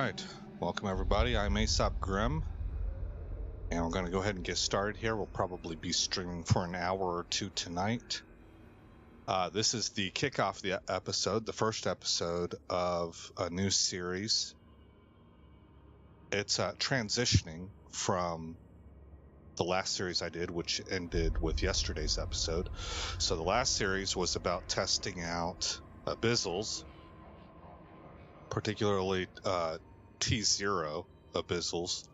Alright, welcome everybody. I'm Aesop Grimm, and we're going to go ahead and get started here. We'll probably be streaming for an hour or two tonight. This is the kickoff of the episode, the first episode of a new series. It's transitioning from the last series I did, which ended with yesterday's episode. So the last series was about testing out abyssals, particularly T0 abyssals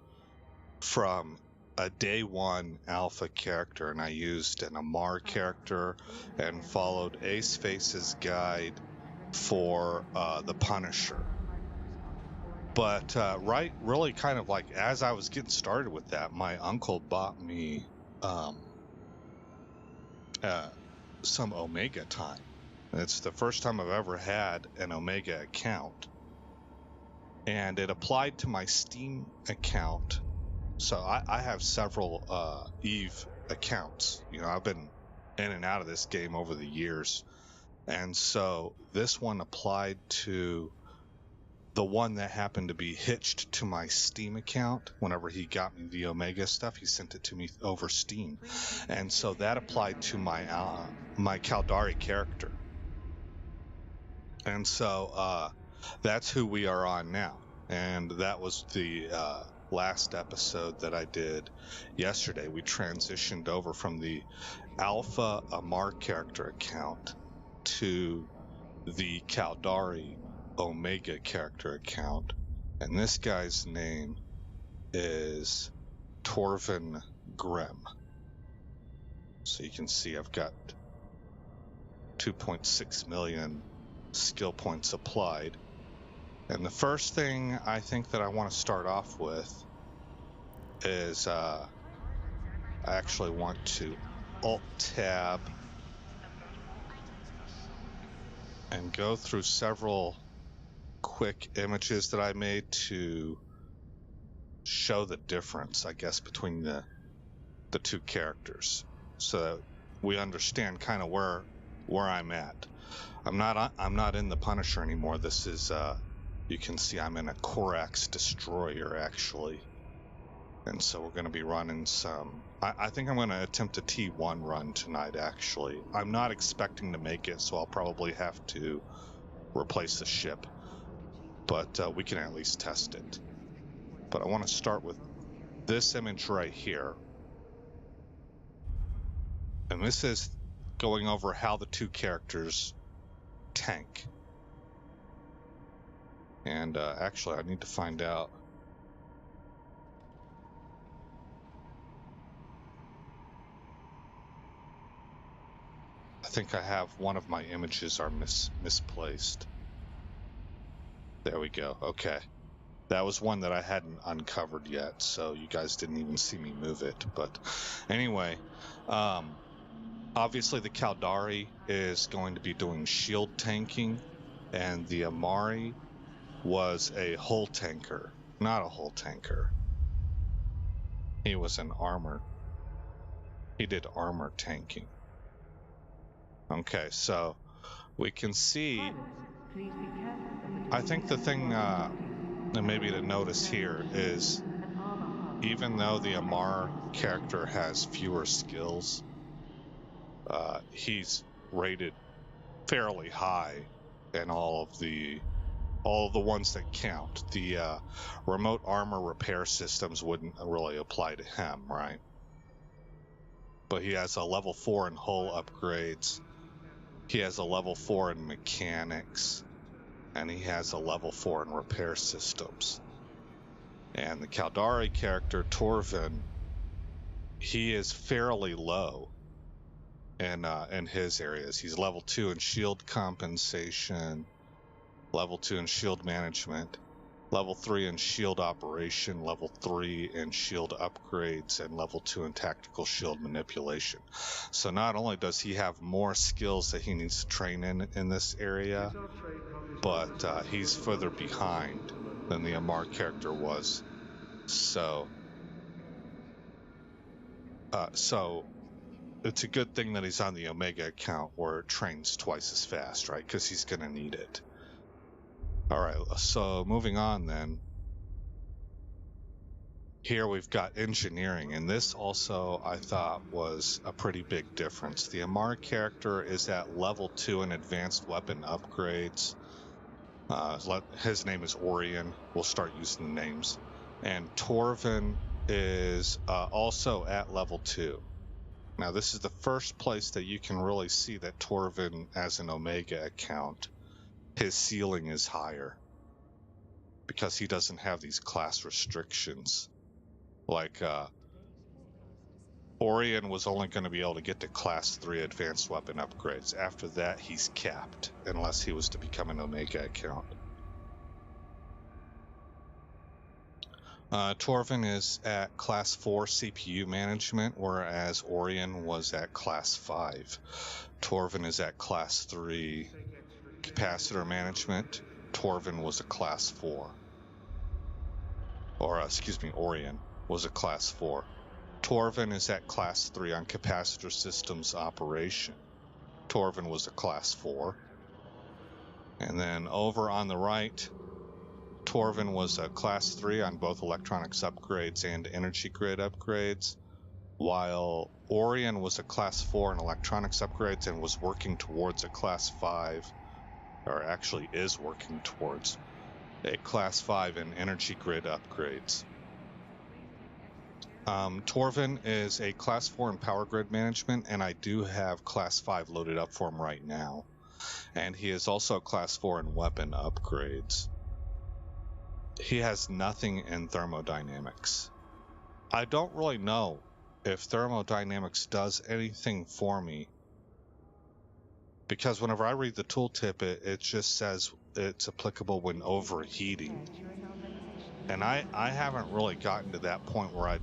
from a day one alpha character, and I used an Amar character and followed Ace Face's guide for the Punisher. But really kind of like as I was getting started with that, my uncle bought me some Omega time. It's the first time I've ever had an Omega account, and it applied to my Steam account. So I have several EvE accounts. You know, I've been in and out of this game over the years, and so this one applied to the one that happened to be hitched to my Steam account. Whenever he got me the Omega stuff, he sent it to me over Steam, and so that applied to my my Caldari character. And so that's who we are on now, and that was the last episode that I did yesterday. We transitioned over from the Alpha Amar character account to the Caldari Omega character account, and this guy's name is Torvin Grimm. So you can see I've got 2.6 million skill points applied. And the first thing I think that I want to start off with is I actually want to Alt-Tab and go through several quick images that I made to show the difference, I guess, between the two characters, so that we understand kind of where I'm at. I'm not in the Punisher anymore. This is you can see I'm in a Corax Destroyer, actually. And so we're going to be running some... I think I'm going to attempt a T1 run tonight, actually. I'm not expecting to make it, so I'll probably have to replace the ship. But we can at least test it. But I want to start with this image right here. And this is going over how the two characters tank. And actually, I need to find out. I think I have one of my images are misplaced. There we go. Okay. That was one that I hadn't uncovered yet, so you guys didn't even see me move it. But anyway, obviously the Caldari is going to be doing shield tanking, and the Amari was a hull tanker. Not a hull tanker. He was an armor. He did armor tanking. Okay, so we can see, I think the thing maybe to notice here is, even though the Amar character has fewer skills, he's rated fairly high in all of the ones that count. The remote armor repair systems wouldn't really apply to him, right? But he has a level 4 in hull upgrades. He has a level 4 in mechanics, and he has a level 4 in repair systems. And the Caldari character, Torvin, he is fairly low in his areas. He's level 2 in shield compensation, level 2 in shield management, level 3 in shield operation, level 3 in shield upgrades, and level 2 in tactical shield manipulation. So not only does he have more skills that he needs to train in this area, but he's further behind than the Amar character was. So it's a good thing that he's on the Omega account where it trains twice as fast, right? Because he's going to need it. All right, so moving on then. Here we've got engineering, and this also I thought was a pretty big difference. The Amar character is at level 2 in advanced weapon upgrades. His name is Orion. We'll start using the names. And Torvin is also at level 2. Now, this is the first place that you can really see that Torvin, as an Omega account, his ceiling is higher because he doesn't have these class restrictions. Like, Orion was only going to be able to get to class 3 advanced weapon upgrades. After that, he's capped unless he was to become an Omega account. Torvin is at class 4 CPU management, whereas Orion was at class 5. Torvin is at class 3 capacitor management. Torvin was a class 4. Or, excuse me, Orion was a class 4. Torvin is at class 3 on capacitor systems operation. Torvin was a class 4. And then over on the right, Torvin was a class 3 on both electronics upgrades and energy grid upgrades, while Orion was a class 4 in electronics upgrades and was working towards a class 5, or actually is working towards a class 5 in energy grid upgrades. Torvin is a class 4 in power grid management, and I do have class 5 loaded up for him right now. And he is also class 4 in weapon upgrades. He has nothing in thermodynamics. I don't really know if thermodynamics does anything for me, because whenever I read the tooltip, it just says it's applicable when overheating. And I haven't really gotten to that point where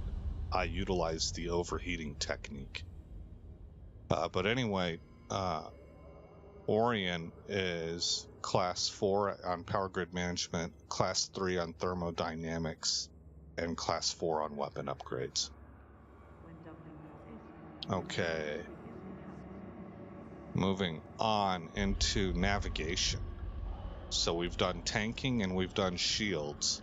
I utilize the overheating technique. But anyway, Orion is class 4 on power grid management, class 3 on thermodynamics, and class 4 on weapon upgrades. Okay. Moving on into navigation. So we've done tanking and we've done shields.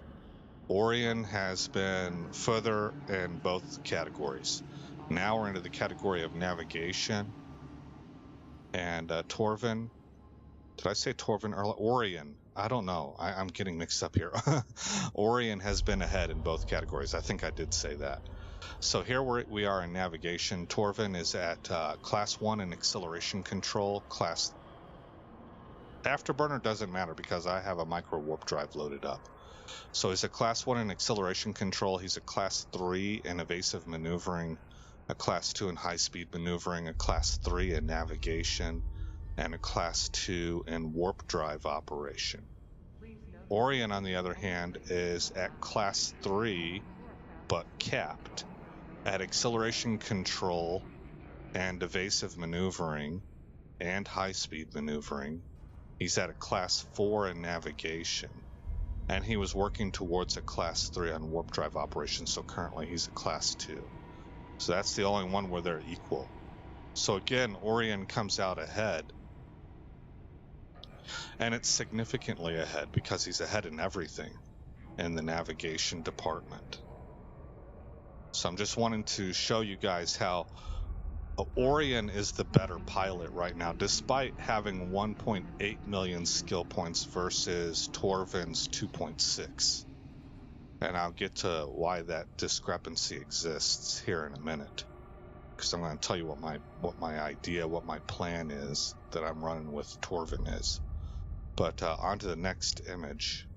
Orion has been further in both categories. Now we're into the category of navigation. And Torvin, did I say Torvin earlier? Orion, I don't know. I'm getting mixed up here. Orion has been ahead in both categories. I think I did say that. So here we are in navigation. Torvin is at class 1 in acceleration control. Class Afterburner doesn't matter because I have a micro warp drive loaded up. So he's a class 1 in acceleration control. He's a class 3 in evasive maneuvering, a class 2 in high-speed maneuvering, a class 3 in navigation, and a class 2 in warp drive operation. Orion, on the other hand, is at class 3, but capped at acceleration control and evasive maneuvering and high-speed maneuvering. He's at a class 4 in navigation. And he was working towards a class 3 on warp drive operations, so currently he's a class 2. So that's the only one where they're equal. So again, Orion comes out ahead. And it's significantly ahead because he's ahead in everything in the navigation department. So I'm just wanting to show you guys how Orion is the better pilot right now, despite having 1.8 million skill points versus Torvin's 2.6. And I'll get to why that discrepancy exists here in a minute, because I'm going to tell you what my plan is that I'm running with Torvin is. But on to the next image.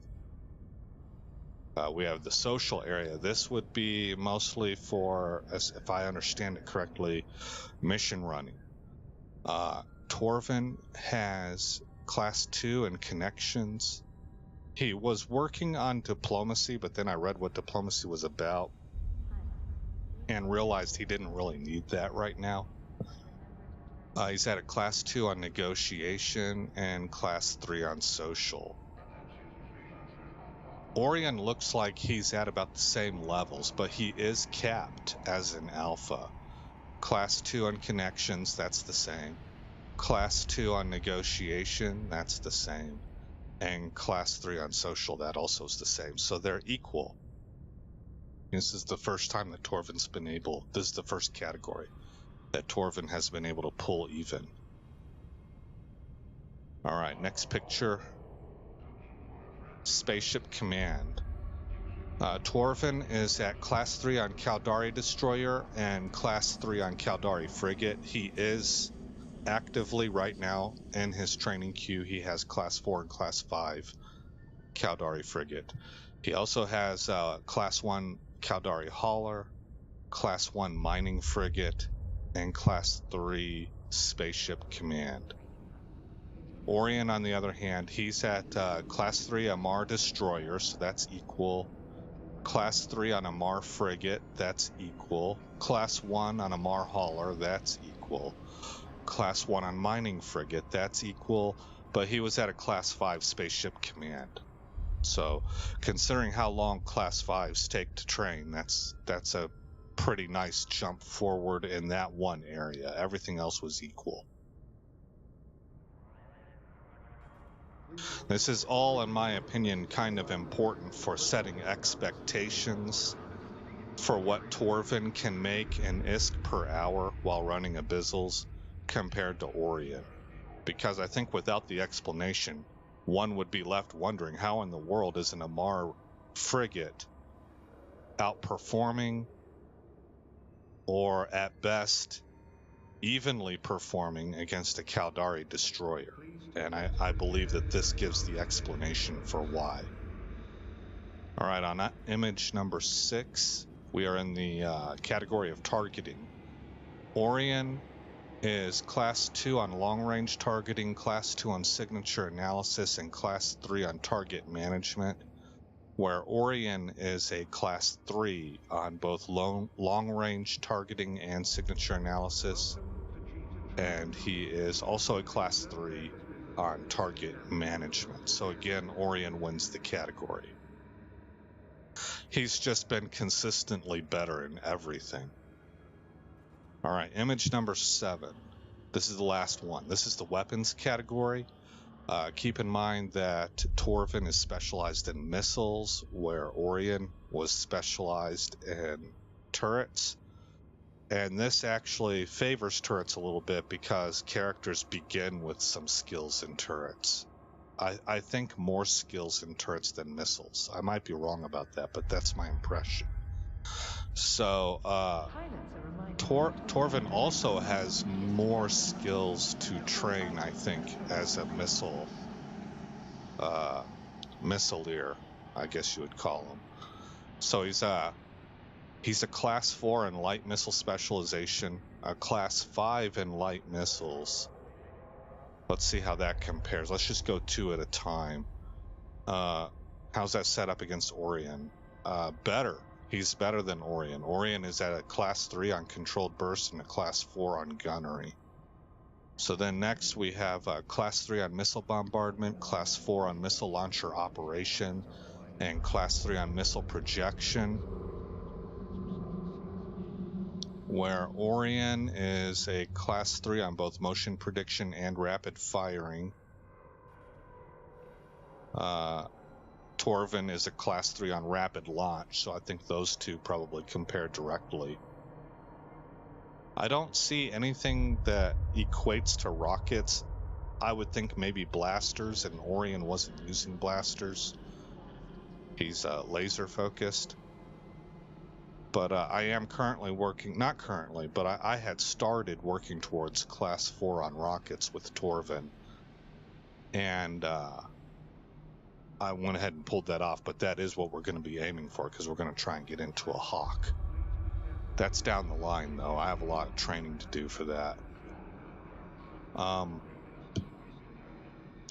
We have the social area. This would be mostly for, if I understand it correctly, mission running. Torvin has class 2 and connections. He was working on diplomacy, but then I read what diplomacy was about and realized he didn't really need that right now. He's at a class 2 on negotiation and class 3 on social. Orion looks like he's at about the same levels, but he is capped as an alpha. Class 2 on connections, that's the same. Class 2 on negotiation, that's the same. And class 3 on social, that also is the same. So they're equal. This is the first time that Torvin's been able, this is the first category that Torvin has been able to pull even. All right, next picture. Spaceship Command. Torvin is at Class 3 on Caldari Destroyer and Class 3 on Caldari Frigate. He is actively right now in his training queue. He has Class 4 and Class 5 Caldari Frigate. He also has Class 1 Caldari Hauler, Class 1 Mining Frigate, and Class 3 Spaceship Command. Orion, on the other hand, he's at Class 3 Amar Destroyer, so that's equal. Class 3 on Amar Frigate, that's equal. Class 1 on Amar Hauler, that's equal. Class 1 on Mining Frigate, that's equal. But he was at a Class 5 Spaceship Command. So, considering how long Class 5s take to train, that's a pretty nice jump forward in that one area. Everything else was equal. This is all, in my opinion, kind of important for setting expectations for what Torvin can make in ISK per hour while running Abyssals compared to Orion. Because I think without the explanation, one would be left wondering how in the world is an Amar frigate outperforming or at best evenly performing against a Caldari destroyer. And I believe that this gives the explanation for why. All right, on image number 6, we are in the category of targeting. Orion is Class 2 on long-range targeting, Class 2 on signature analysis, and Class 3 on target management, where Orion is a Class 3 on both long-range targeting and signature analysis, and he is also a Class 3 on target management. So again, Orion wins the category. He's just been consistently better in everything. All right, image number 7. This is the last one. This is the weapons category. Keep in mind that Torvin is specialized in missiles, where Orion was specialized in turrets. And this actually favors turrets a little bit because characters begin with some skills in turrets. I think more skills in turrets than missiles. I might be wrong about that, but that's my impression. So, Torvin also has more skills to train, I think, as a missileer, I guess you would call him. So he's a Class 4 in light missile specialization, a Class 5 in light missiles. Let's see how that compares. Let's just go 2 at a time. How's that set up against Orion? Better. He's better than Orion. Orion is at a Class 3 on controlled burst and a Class 4 on gunnery. So then next we have Class 3 on missile bombardment, Class 4 on missile launcher operation, and Class 3 on missile projection, where Orion is a Class 3 on both motion prediction and rapid firing. Torvin is a Class 3 on rapid launch, so I think those two probably compare directly. I don't see anything that equates to rockets. I would think maybe blasters, and Orion wasn't using blasters. He's laser focused. But I am currently working, not currently, but I had started working towards Class 4 on rockets with Torvin. And I went ahead and pulled that off, but that is what we're going to be aiming for, because we're going to try and get into a Hawk. That's down the line, though. I have a lot of training to do for that.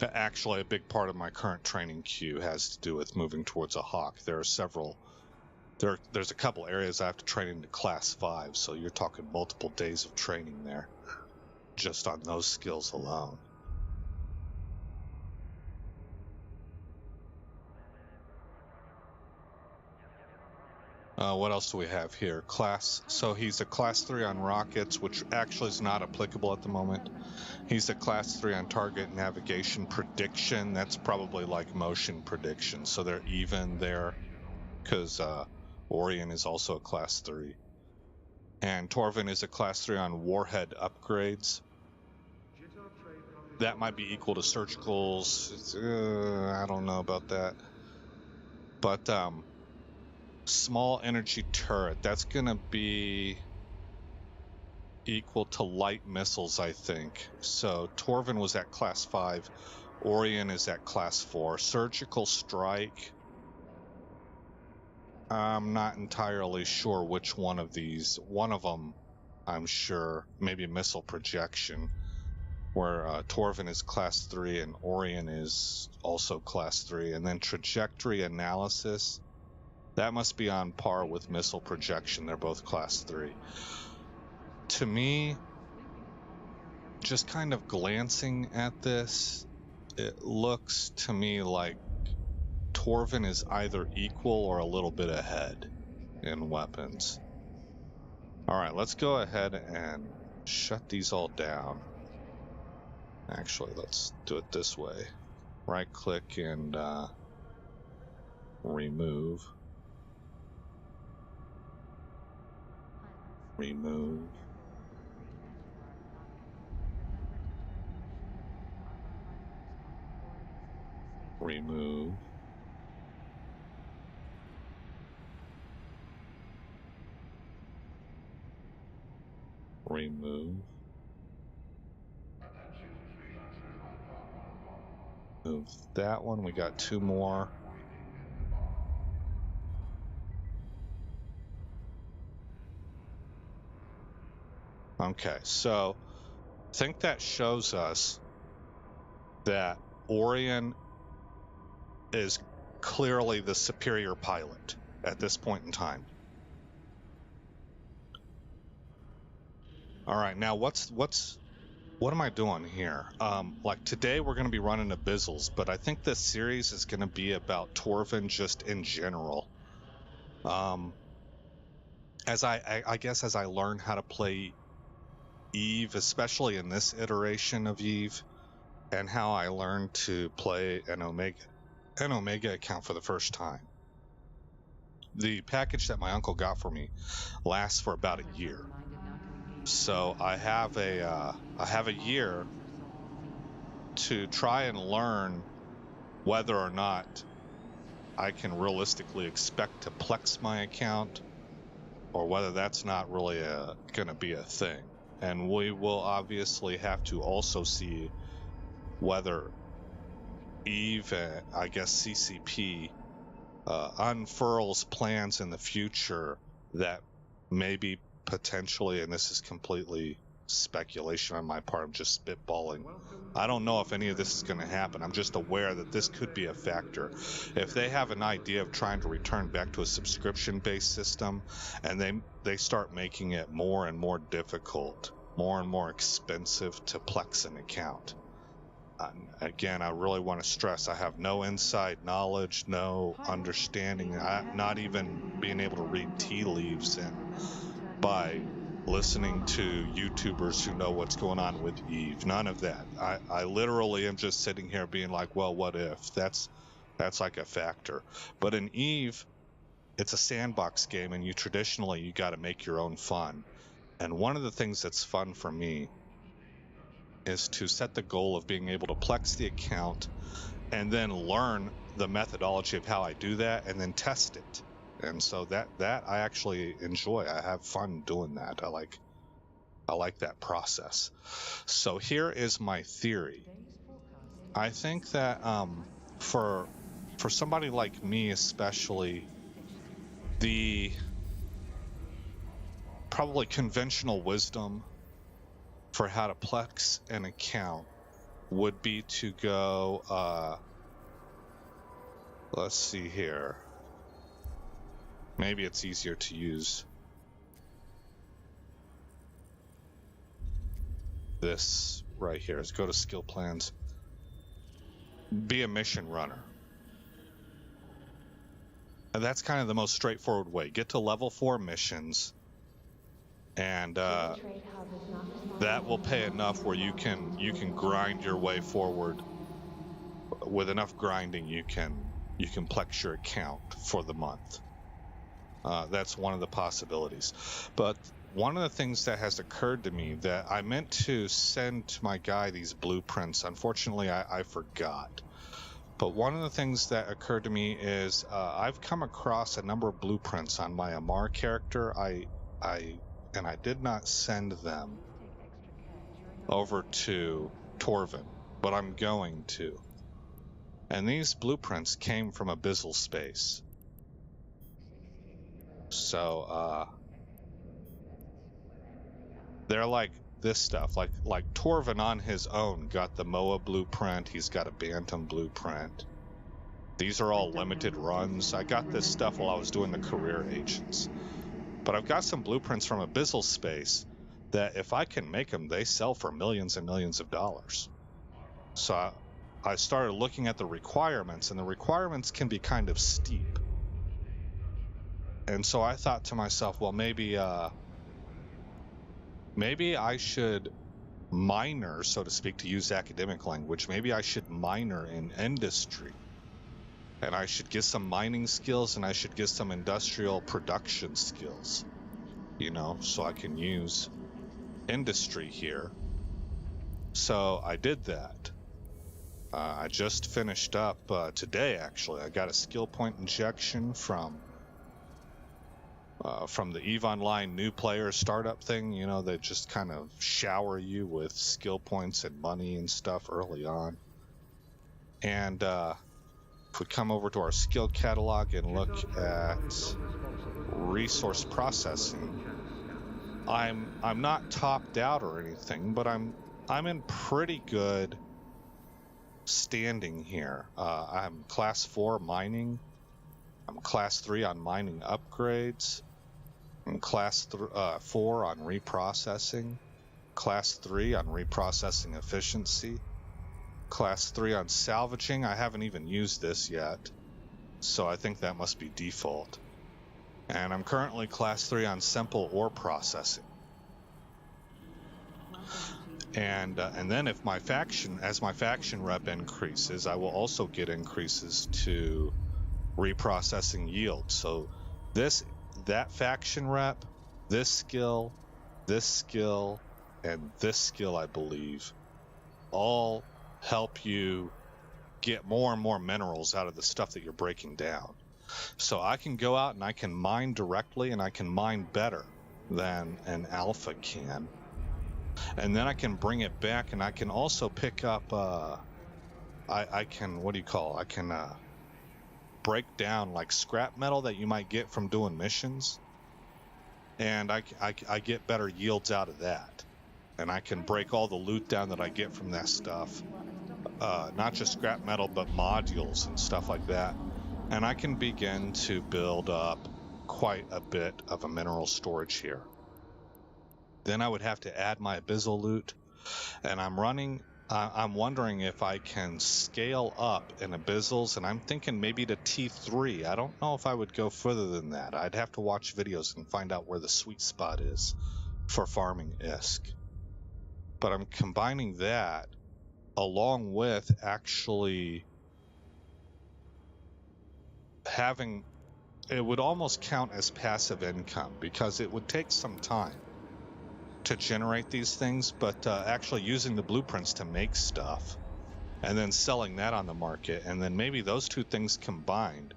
Actually, a big part of my current training queue has to do with moving towards a Hawk. There are several... There's a couple areas I have to train into Class 5, so you're talking multiple days of training there, just on those skills alone. What else do we have here? So he's a Class 3 on rockets, which actually is not applicable at the moment. He's a Class 3 on target navigation prediction. That's probably like motion prediction, so they're even there, because Orion is also a class 3. And Torvin is a class 3 on warhead upgrades. That might be equal to surgicals. I don't know about that. But small energy turret, that's going to be equal to light missiles, I think. So Torvin was at class 5. Orion is at class 4. Surgical strike, I'm not entirely sure which one of these. One of them, I'm sure, maybe missile projection, where Torvin is class 3 and Orion is also class 3. And then trajectory analysis, that must be on par with missile projection. They're both class 3. To me, just kind of glancing at this, it looks to me like Torvin is either equal or a little bit ahead in weapons. All right, let's go ahead and shut these all down. Actually, let's do it this way. Right click and remove. Remove. Remove. Remove. Move that one. We got 2 more. Okay, so I think that shows us that Orion is clearly the superior pilot at this point in time. All right, now what am I doing here? Like today we're going to be running Abyssals, but I think this series is going to be about Torvin just in general. As I guess as I learn how to play EvE, especially in this iteration of EvE, and how I learned to play an Omega account for the first time. The package that my uncle got for me lasts for about a year. So I have a year to try and learn whether or not I can realistically expect to PLEX my account, or whether that's not really going to be a thing. And we will obviously have to also see whether EvE, I guess CCP, unfurls plans in the future that maybe potentially, and this is completely speculation on my part, I'm just spitballing. I don't know if any of this is going to happen. I'm just aware that this could be a factor. If they have an idea of trying to return back to a subscription-based system, and they start making it more and more difficult, more and more expensive to PLEX an account. Again, I really want to stress, I have no inside knowledge, no understanding, not even being able to read tea leaves, and by listening to YouTubers who know what's going on with EvE. None of that. I literally am just sitting here being like, well, what if? That's like a factor. But in EvE, it's a sandbox game, and you got to make your own fun. And one of the things that's fun for me is to set the goal of being able to PLEX the account and then learn the methodology of how I do that and then test it. And so that I actually enjoy. I have fun doing that. I like that process. So here is my theory. I think that for somebody like me especially, the probably conventional wisdom for how to PLEX an account would be to go, let's see here. Maybe it's easier to use this right here. Let's go to skill plans. Be a mission runner. And that's kind of the most straightforward way. Get to level 4 missions, and that will pay enough where you can grind your way forward. With enough grinding, you can PLEX your account for the month. That's one of the possibilities. But one of the things that has occurred to me that I meant to send to my guy these blueprints. Unfortunately, I forgot. But one of the things that occurred to me is I've come across a number of blueprints on my Amar character. And I did not send them over to Torvin, but I'm going to. And these blueprints came from Abyssal Space. So they're like this stuff. Like Torvin on his own got the Moa blueprint. He's got a Bantam blueprint. These are all limited runs. I got this stuff while I was doing the career agents. But I've got some blueprints from Abyssal Space that if I can make them, they sell for millions and millions of dollars. So I started looking at the requirements, and the requirements can be kind of steep. And so I thought to myself, well, maybe I should minor, so to speak, to use academic language. Maybe I should minor in industry. And I should get some mining skills, and I should get some industrial production skills, so I can use industry here. So I did that. I just finished up today, actually. I got a skill point injection from the EVE Online new player startup thing. They just kind of shower you with skill points and money and stuff early on. And if we come over to our skill catalog and look at resource processing, I'm not topped out or anything, but I'm in pretty good standing here. I'm class 4 mining. I'm class 3 on mining upgrades. I'm class 4 on reprocessing. Class 3 on reprocessing efficiency. Class 3 on salvaging. I haven't even used this yet, so I think that must be default. And I'm currently class 3 on simple ore processing. And then if my faction rep increases, I will also get increases to reprocessing yield. So that faction rep, this skill, and this skill, I believe, all help you get more and more minerals out of the stuff that you're breaking down. So I can go out and I can mine directly, and I can mine better than an alpha can. And then I can bring it back, and I can also pick up, I can break down like scrap metal that you might get from doing missions. And I get better yields out of that. And I can break all the loot down that I get from that stuff. Not just scrap metal, but modules and stuff like that. And I can begin to build up quite a bit of a mineral storage here. Then I would have to add my abyssal loot, and I'm wondering if I can scale up in abyssals, and I'm thinking maybe to T3. I don't know if I would go further than that. I'd have to watch videos and find out where the sweet spot is for farming ISK. But I'm combining that along with actually having, it would almost count as passive income, because it would take some time to generate these things, but actually using the blueprints to make stuff and then selling that on the market, and then maybe those two things combined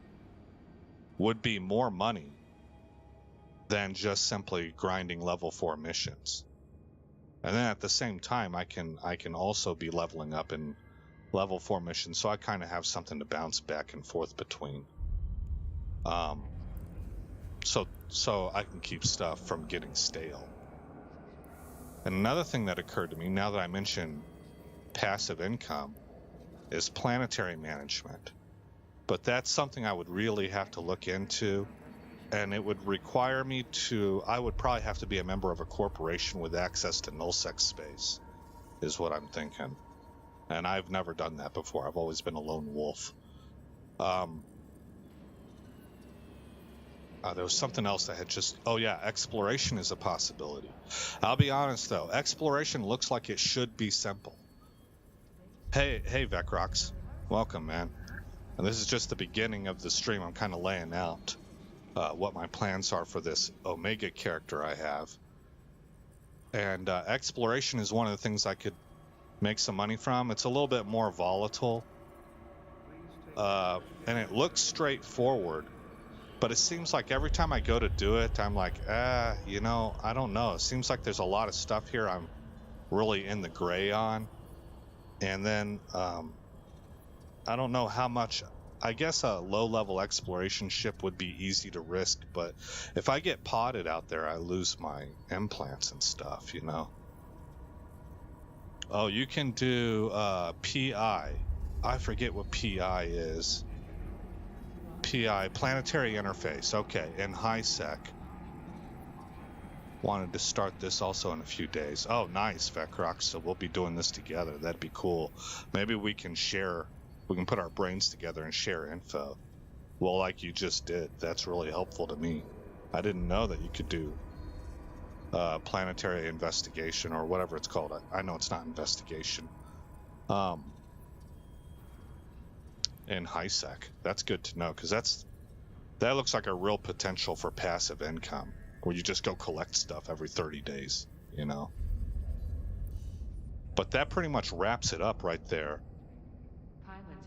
would be more money than just simply grinding level 4 missions. And then at the same time, I can also be leveling up in level 4 missions, so I kind of have something to bounce back and forth between. So I can keep stuff from getting stale. And another thing that occurred to me, now that I mention passive income, is planetary management. But that's something I would really have to look into, and it would require me I would probably have to be a member of a corporation with access to nullsec space, is what I'm thinking. And I've never done that before. I've always been a lone wolf. There was something else that had exploration is a possibility. I'll be honest though, exploration looks like it should be simple. Hey Vecrox, welcome, man. And this is just the beginning of the stream. I'm kind of laying out. what my plans are for this Omega character I have. And exploration is one of the things I could make some money from. It's a little bit more volatile. And it looks straightforward. But it seems like every time I go to do it, I'm like, you know, I don't know. It seems like there's a lot of stuff here I'm really in the gray on. And then I don't know how much. I guess a low-level exploration ship would be easy to risk, but if I get potted out there, I lose my implants and stuff, you know. Oh, you can do PI. I forget what PI is. PI, planetary interface. Okay, and high sec. Wanted to start this also in a few days. Oh, nice, Vecrox. So we'll be doing this together. That'd be cool. Maybe we can share. We can put our brains together and share info. Well, like you just did. That's really helpful to me. I didn't know that you could do planetary investigation or whatever it's called. I know it's not investigation. In high sec. That's good to know, because that looks like a real potential for passive income, where you just go collect stuff every 30 days, you know. But that pretty much wraps it up right there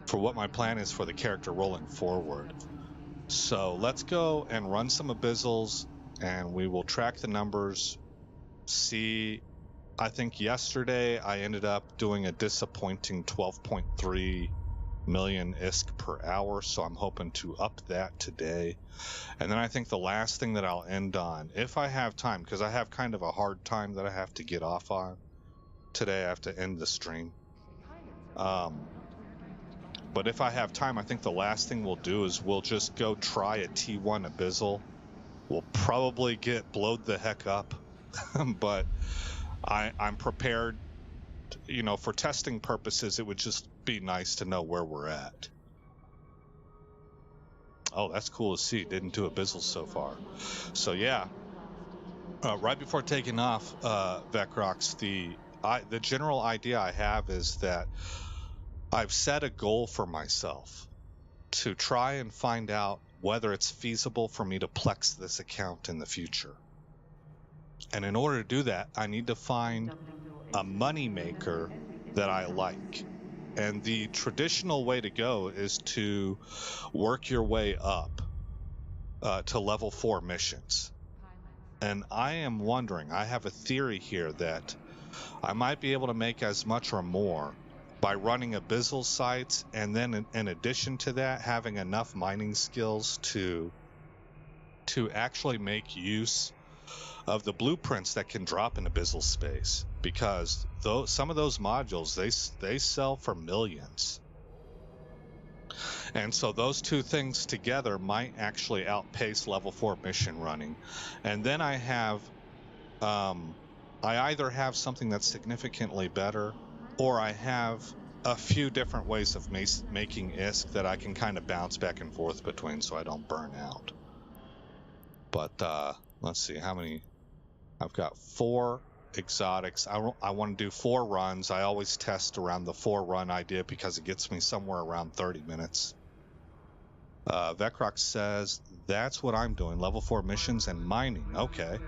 for what my plan is for the character rolling forward. So let's go and run some abyssals, and we will track the numbers. See, I think yesterday I ended up doing a disappointing 12.3 million ISK per hour, so I'm hoping to up that today. And then I think the last thing that I'll end on, if I have time, because I have kind of a hard time that I have to get off on today. I have to end the stream. But if I have time, I think the last thing we'll do is we'll just go try a T1 Abyssal. We'll probably get blowed the heck up, but I'm prepared. You know, for testing purposes, it would just be nice to know where we're at. Oh, that's cool to see. Didn't do Abyssals so far. So yeah, right before taking off, Vecrox, the general idea I have is that I've set a goal for myself to try and find out whether it's feasible for me to PLEX this account in the future. And in order to do that, I need to find a money maker that I like. And the traditional way to go is to work your way up to level 4 missions. And I am wondering, I have a theory here that I might be able to make as much or more by running abyssal sites, and then in addition to that, having enough mining skills to actually make use of the blueprints that can drop in abyssal space, because some of those modules they sell for millions. And so those two things together might actually outpace level 4 mission running. And then I have I either have something that's significantly better, or I have a few different ways of making ISK that I can kind of bounce back and forth between so I don't burn out. But let's see how many. I've got 4 exotics. I want to do 4 runs. I always test around the 4 run idea because it gets me somewhere around 30 minutes. Vecrox says that's what I'm doing, level 4 missions and mining. Okay.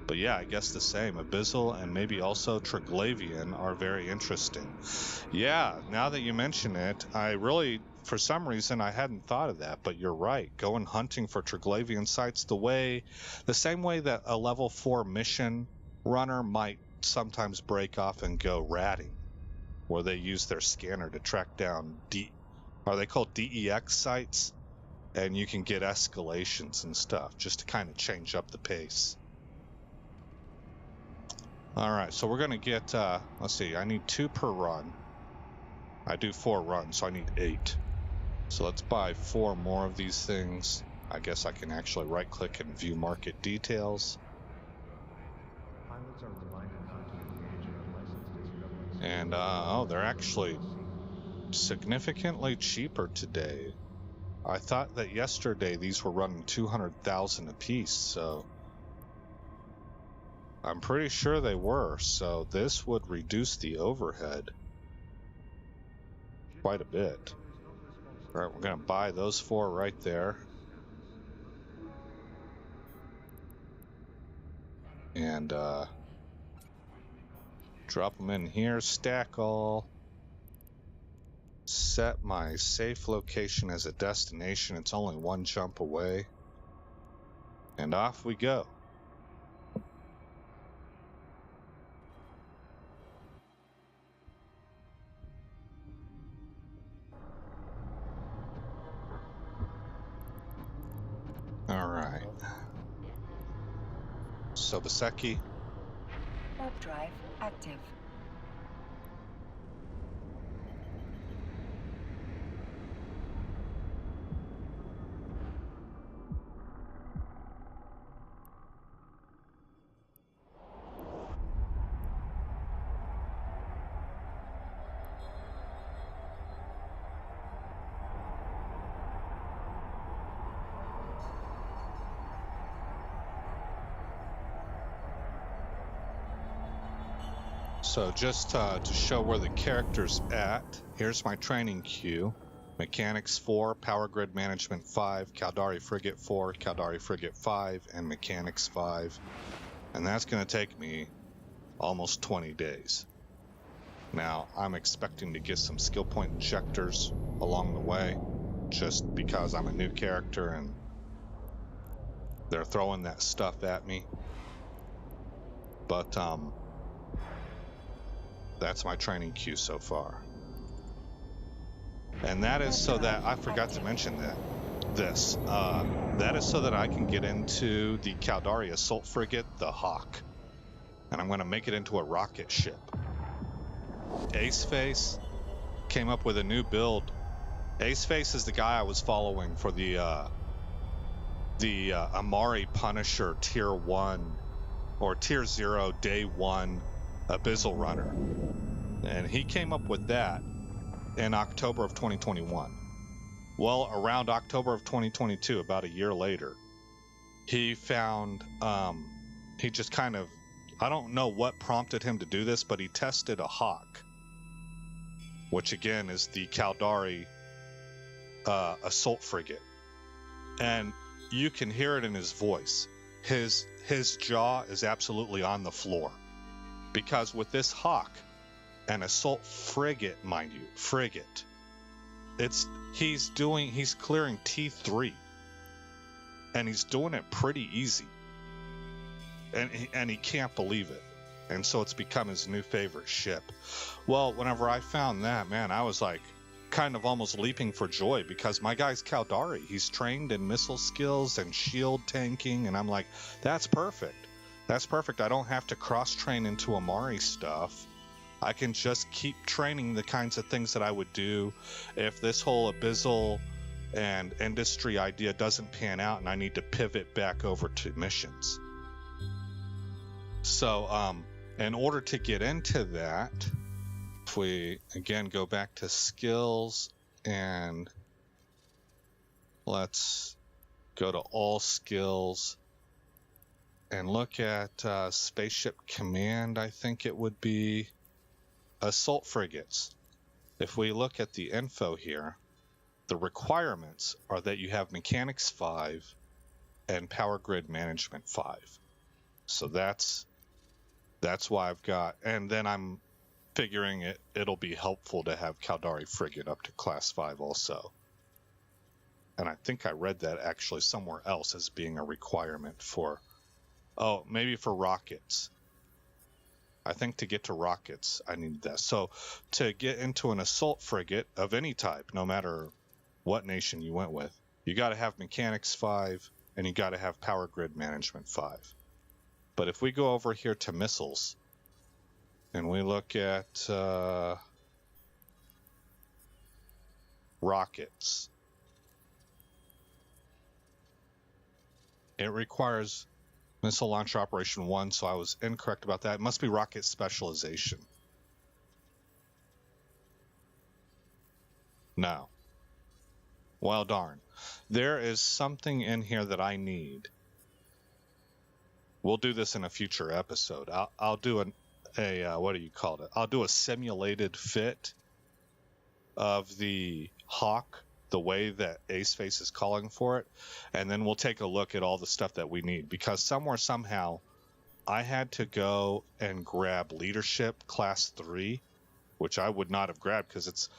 But yeah, I guess the same. Abyssal and maybe also Triglavian are very interesting. Yeah, now that you mention it, I really, for some reason, I hadn't thought of that, but you're right. Going hunting for Triglavian sites the same way that a level 4 mission runner might sometimes break off and go ratting, where they use their scanner to track down are they called DEX sites? And you can get escalations and stuff just to kind of change up the pace. All right, so we're going to get, let's see, I need 2 per run. I do 4 runs, so I need 8. So let's buy 4 more of these things. I guess I can actually right-click and view market details. And, oh, they're actually significantly cheaper today. I thought that yesterday these were running 200,000 a piece, so I'm pretty sure they were. So this would reduce the overhead quite a bit. All right, we're going to buy those 4 right there. and drop them in here, stack all, set my safe location as a destination. It's only one jump away, and off we go. All right. Sobaseki. Warp drive active. So just to show where the character's at, here's my training queue. Mechanics 4, Power Grid Management 5, Caldari Frigate 4, Caldari Frigate 5, and Mechanics 5. And that's going to take me almost 20 days. Now, I'm expecting to get some skill point injectors along the way, just because I'm a new character and they're throwing that stuff at me. But, that's my training queue so far. And that is so that, I forgot to mention that, that is so that I can get into the Caldari Assault Frigate, the Hawk. And I'm going to make it into a rocket ship. Aceface came up with a new build. Aceface is the guy I was following for the Amari Punisher Tier 1 or Tier 0 Day 1 Abyssal Runner. And he came up with that in October of 2021. Well, around October of 2022, about a year later, he found, he just kind of, I don't know what prompted him to do this, but he tested a Hawk, which again is the Caldari Assault Frigate. And you can hear it in his voice. His jaw is absolutely on the floor. Because with this Hawk, an assault frigate, mind you, frigate, he's clearing T3, and he's doing it pretty easy, and he can't believe it, and so it's become his new favorite ship. Well, whenever I found that, man, I was like kind of almost leaping for joy, because my guy's Caldari, he's trained in missile skills and shield tanking, and I'm like, that's perfect. That's perfect. I don't have to cross-train into Amari stuff. I can just keep training the kinds of things that I would do if this whole Abyssal and industry idea doesn't pan out and I need to pivot back over to missions. So, in order to get into that, if we, again, go back to skills and let's go to all skills and look at Spaceship Command, I think it would be Assault Frigates. If we look at the info here, the requirements are that you have Mechanics 5 and Power Grid Management 5. So that's why I've got, and then I'm figuring it'll be helpful to have Caldari Frigate up to Class 5 also. And I think I read that actually somewhere else as being a requirement for, oh, maybe for rockets. I think to get to rockets, I need that. So to get into an assault frigate of any type, no matter what nation you went with, you got to have Mechanics 5 and you got to have Power Grid Management 5. But if we go over here to missiles and we look at rockets, it requires Missile Launcher Operation 1, so I was incorrect about that. It must be Rocket Specialization. No. Well, darn. There is something in here that I need. We'll do this in a future episode. I'll do what do you call it? I'll do a simulated fit of the Hawk, the way that Aceface is calling for it, and then we'll take a look at all the stuff that we need, because somewhere, somehow, I had to go and grab leadership class 3, which I would not have grabbed because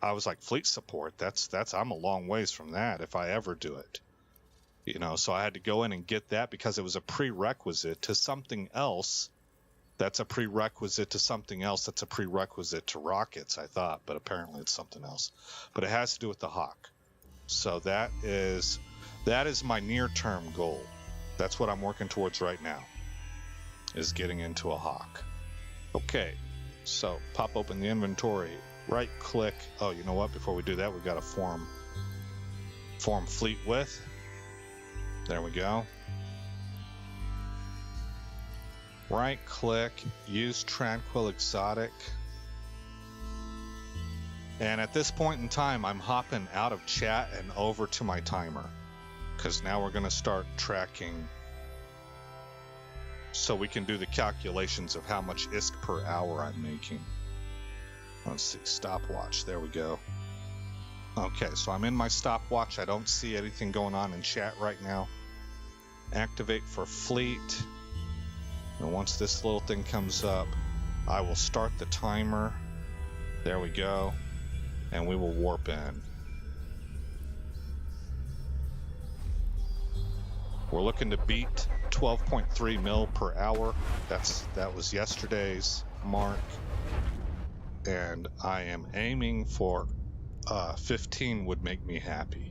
I was like fleet support. I'm a long ways from that if I ever do it. You know, so I had to go in and get that because it was a prerequisite to something else. That's a prerequisite to something else. That's a prerequisite to rockets, I thought, but apparently it's something else. But it has to do with the Hawk. So that is my near-term goal. That's what I'm working towards right now, is getting into a Hawk. Okay, so pop open the inventory, right click. Oh, you know what? Before we do that, we've got to form fleet with. There we go. Right click, use Tranquil Exotic. And at this point in time, I'm hopping out of chat and over to my timer, because now we're going to start tracking so we can do the calculations of how much ISK per hour I'm making. Let's see, stopwatch, there we go. Okay, so I'm in my stopwatch. I don't see anything going on in chat right now. Activate for fleet. And once this little thing comes up, I will start the timer. There we go. And we will warp in. We're looking to beat 12.3 mil per hour. That was yesterday's mark. And I am aiming for 15 would make me happy.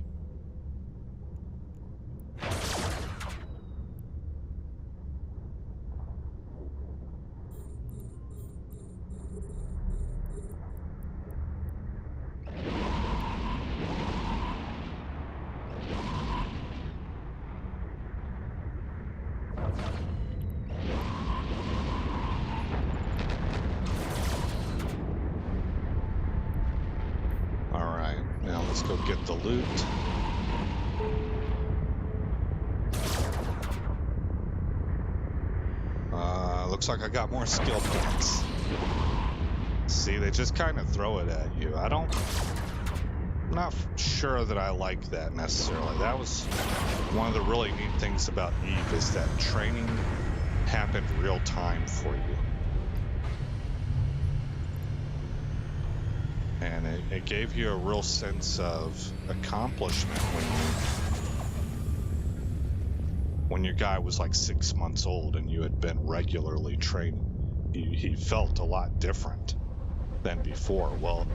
Let's go get the loot. Looks like I got more skill points. See, they just kind of throw it at you. I'm not sure that I like that necessarily. That was one of the really neat things about EvE, is that training happened real time for you. And it gave you a real sense of accomplishment when your guy was like 6 months old and you had been regularly training. He felt a lot different than before. Well,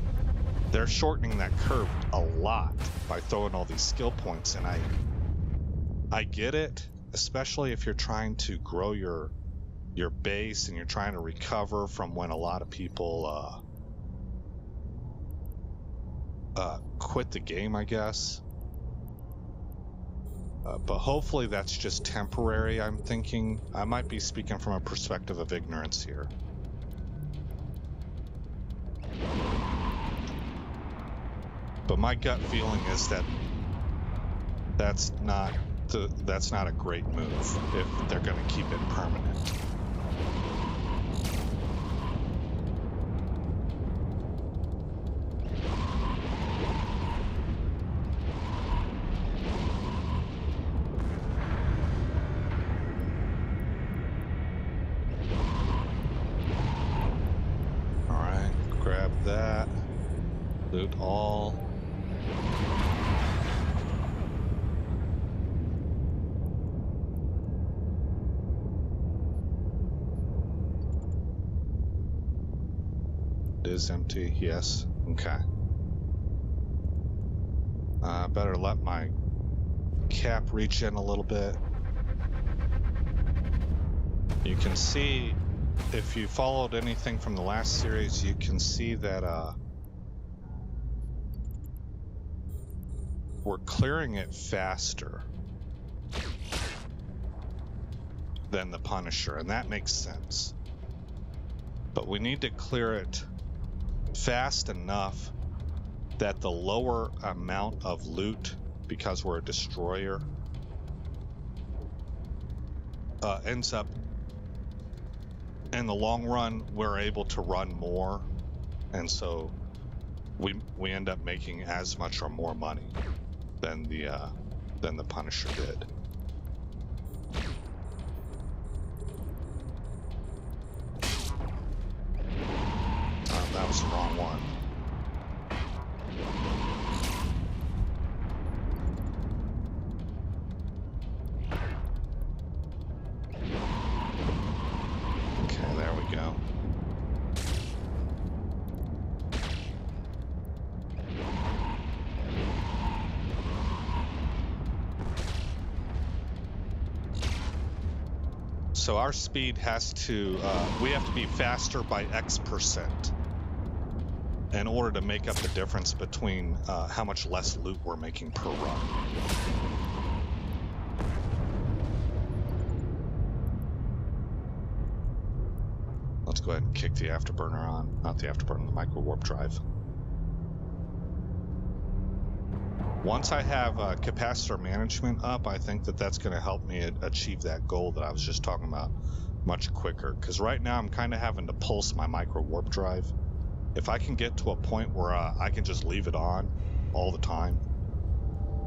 they're shortening that curve a lot by throwing all these skill points, and I get it, especially if you're trying to grow your base and you're trying to recover from when a lot of people quit the game, I guess. But hopefully that's just temporary, I'm thinking. I might be speaking from a perspective of ignorance here. But my gut feeling is that that's not a great move if they're going to keep it permanent. That, loot all. It is empty, yes, okay. Better let my cap reach in a little bit. You can see, if you followed anything from the last series, you can see that we're clearing it faster than the Punisher, and that makes sense. But we need to clear it fast enough that the lower amount of loot, because we're a destroyer, ends up, in the long run, we're able to run more, and so we end up making as much or more money than the Punisher did. was the wrong one. Okay, there we go. So our speed has to, we have to be faster by X% in order to make up the difference between how much less loot we're making per run. Let's go ahead and kick the afterburner on, not the afterburner, the micro warp drive. Once I have capacitor management up, I think that that's going to help me achieve that goal that I was just talking about much quicker. Because right now I'm kind of having to pulse my micro warp drive. If I can get to a point where I can just leave it on all the time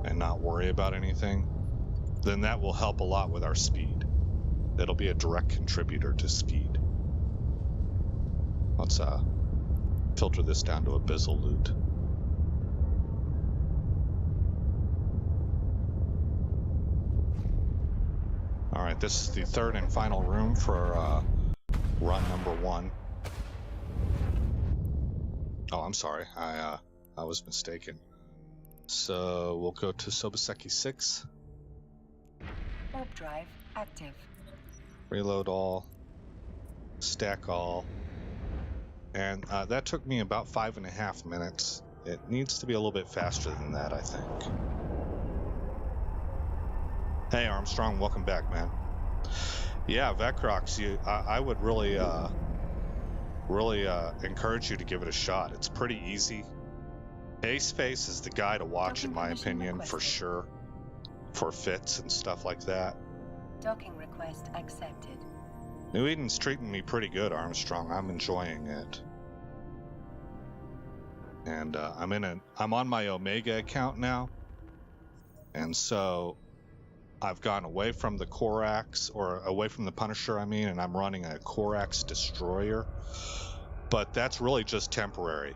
and not worry about anything, then that will help a lot with our speed. It'll be a direct contributor to speed. Let's filter this down to abyssal loot. All right, this is the third and final room for run number 1. Oh, I'm sorry, I was mistaken. So we'll go to Sobaseki 6. Warp drive active. Reload all. Stack all. And that took me about 5.5 minutes. It needs to be a little bit faster than that, I think. Hey Armstrong, welcome back, man. Yeah, Vecrox, I would really encourage you to give it a shot. It's pretty easy. Aceface is the guy to watch, in my opinion, for sure. For fits and stuff like that. Docking request accepted. New Eden's treating me pretty good, Armstrong. I'm enjoying it. And I'm on my Omega account now. And so I've gone away from the Corax, or away from the Punisher, I mean, and I'm running a Corax Destroyer. But that's really just temporary.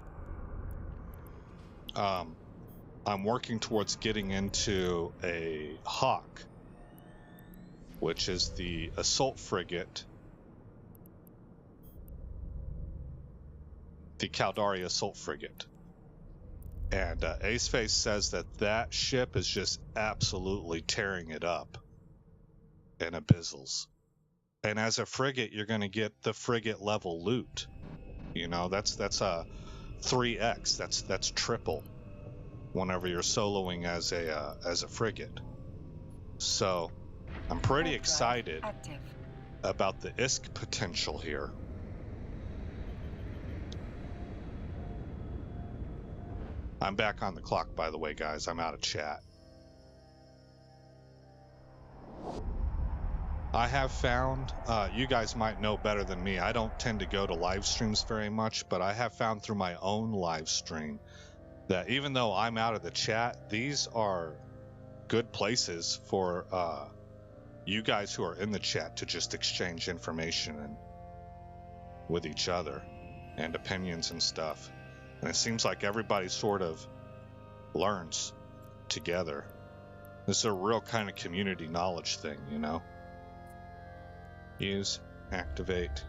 I'm working towards getting into a Hawk, which is the assault frigate, the Caldari assault frigate. And Aceface says that ship is just absolutely tearing it up in abyssals. And as a frigate, you're going to get the frigate level loot. You know, that's a 3x. That's triple whenever you're soloing as a frigate. So I'm pretty excited about the ISK potential here. I'm back on the clock, by the way, guys. I'm out of chat. I have found, you guys might know better than me, I don't tend to go to live streams very much, but I have found through my own live stream that even though I'm out of the chat, these are good places for you guys who are in the chat to just exchange information and with each other and opinions and stuff. And it seems like everybody sort of learns together. This is a real kind of community knowledge thing, you know? Use, activate.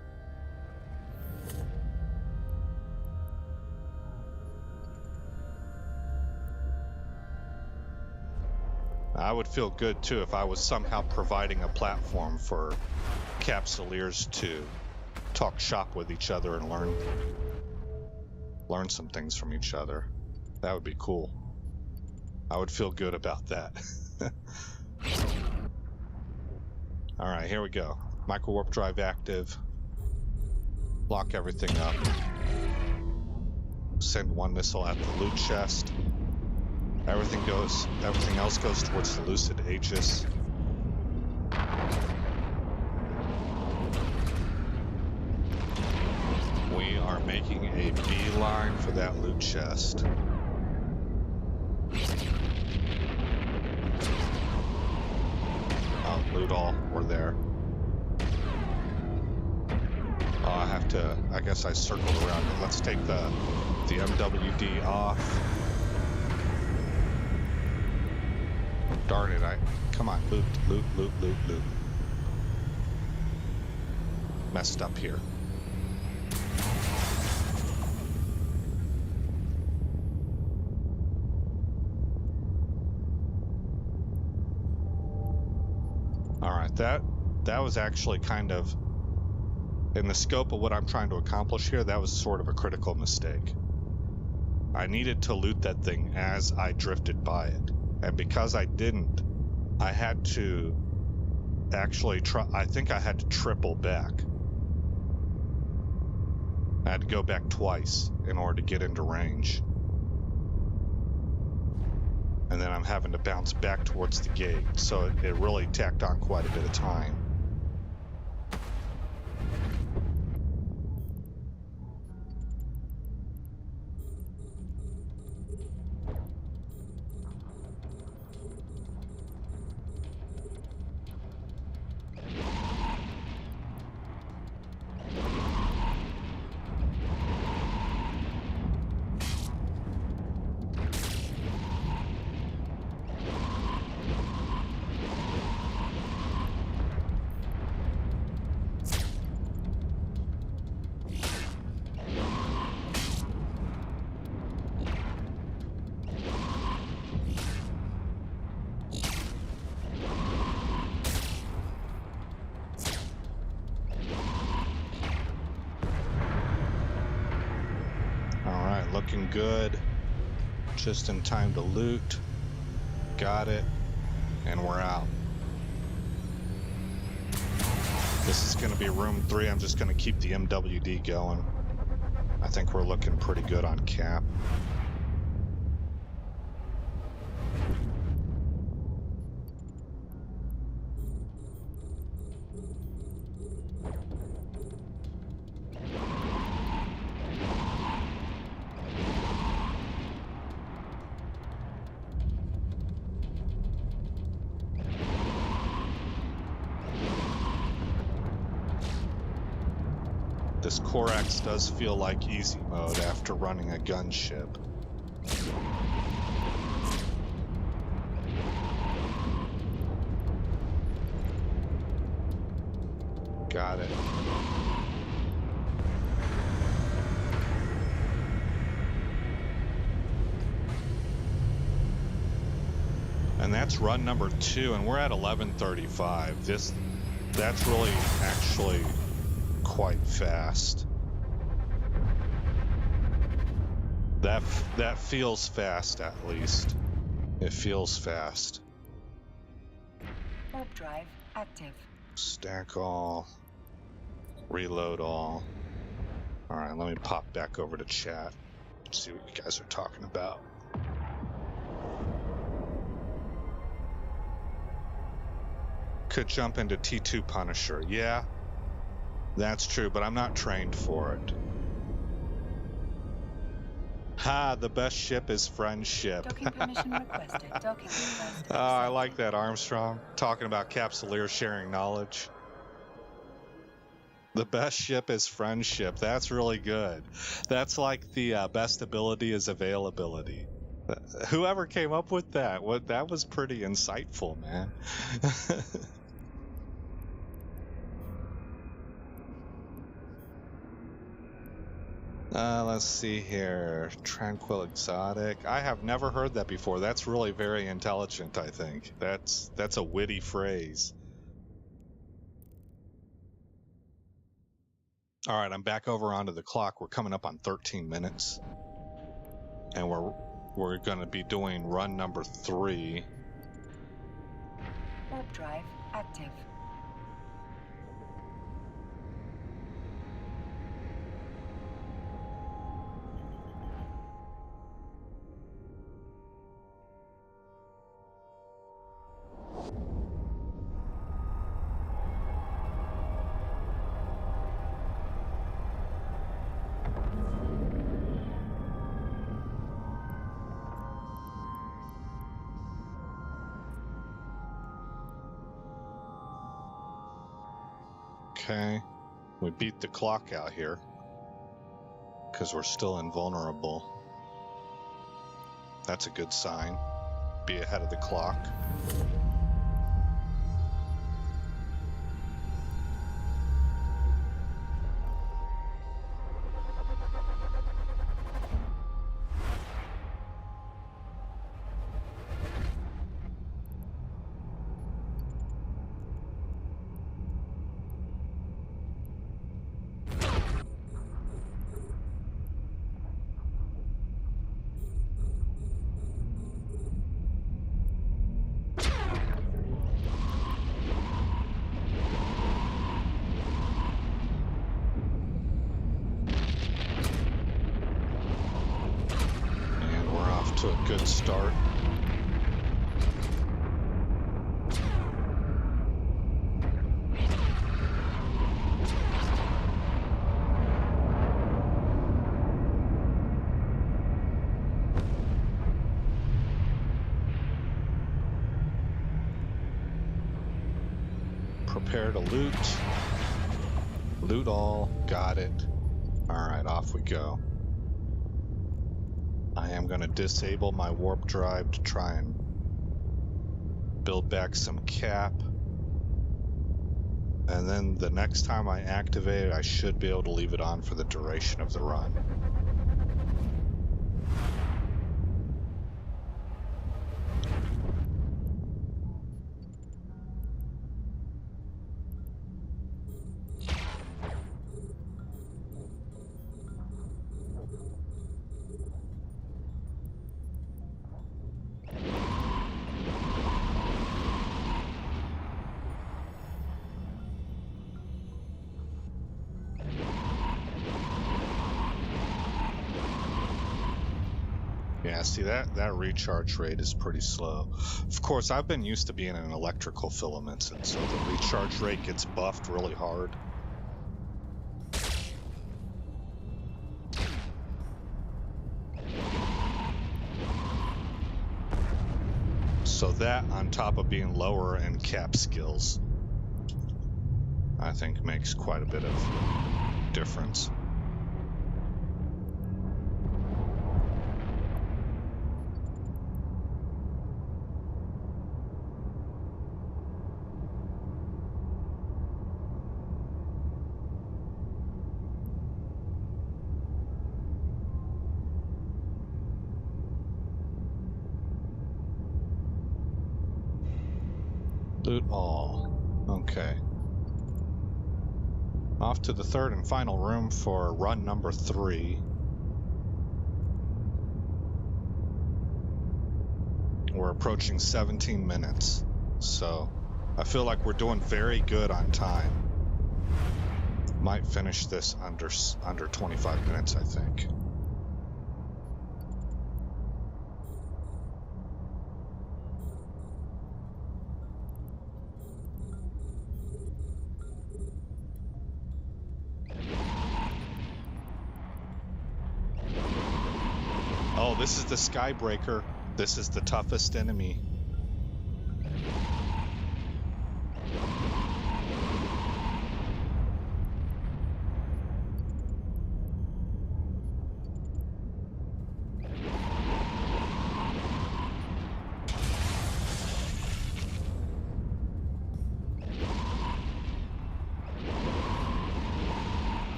I would feel good too if I was somehow providing a platform for Capsuleers to talk shop with each other and learn some things from each other. That would be cool. I would feel good about that. All right, here we go. Micro warp drive active. Lock everything up. Send one missile at the loot chest. Everything else goes towards the Lucid Aegis. We are making a beeline for that loot chest. Oh, loot all, we're there. Oh, I have to, I guess I circled around it. Let's take the MWD off. Darn it, come on, loot. Messed up here. All right, that was actually kind of, in the scope of what I'm trying to accomplish here, that was sort of a critical mistake. I needed to loot that thing as I drifted by it. And because I didn't, I had to actually I think I had to triple back. I had to go back twice in order to get into range. And then I'm having to bounce back towards the gate. So it really tacked on quite a bit of time. Looking good. Just in time to loot. Got it. And we're out. This is going to be room 3. I'm just going to keep the MWD going. I think we're looking pretty good on cap. This Corax does feel like easy mode after running a gunship. Got it. And that's run number 2, and we're at 11:35. That's really actually quite fast. That feels fast, at least. It feels fast. Warp drive active. Stack all. Reload all. All right, let me pop back over to chat. See what you guys are talking about. Could jump into T2 Punisher. Yeah, that's true, but I'm not trained for it. Ha, the best ship is friendship. Docking permission requested. Docking request. Oh, I like that, Armstrong. Talking about Capsuleer sharing knowledge. The best ship is friendship. That's really good. That's like the best ability is availability. Whoever came up with that, that was pretty insightful, man. Let's see here. Tranquil Exotic. I have never heard that before. That's really very intelligent, I think. That's a witty phrase. All right, I'm back over onto the clock. We're coming up on 13 minutes. And we're going to be doing run number 3. Warp drive active. Okay. We beat the clock out here because we're still invulnerable. That's a good sign. Be ahead of the clock. To a good start. Prepare to loot. Loot all. Got it. Alright, off we go. I am going to disable my warp drive to try and build back some cap. And then the next time I activate it, I should be able to leave it on for the duration of the run. Yeah, see that recharge rate is pretty slow. Of course, I've been used to being in electrical filaments, and so the recharge rate gets buffed really hard. So that, on top of being lower in cap skills, I think makes quite a bit of difference. Loot all. Okay. Off to the third and final room for run number 3. We're approaching 17 minutes, so I feel like we're doing very good on time. Might finish this under 25 minutes, I think. Oh, this is the Skybreaker. This is the toughest enemy.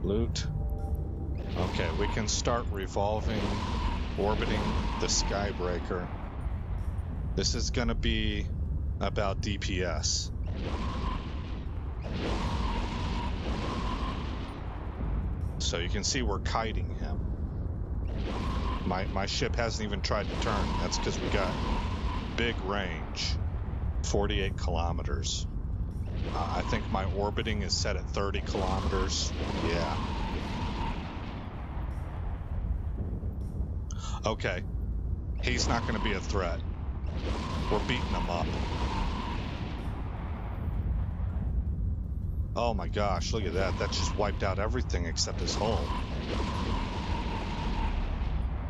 Loot. Okay, we can start revolving, orbiting the Skybreaker. This is gonna be about DPS. So you can see we're kiting him. My ship hasn't even tried to turn. That's because we got big range, 48 kilometers. I think my orbiting is set at 30 kilometers. Yeah. Okay. He's not going to be a threat. We're beating him up. Oh my gosh, look at that. That just wiped out everything except his hull.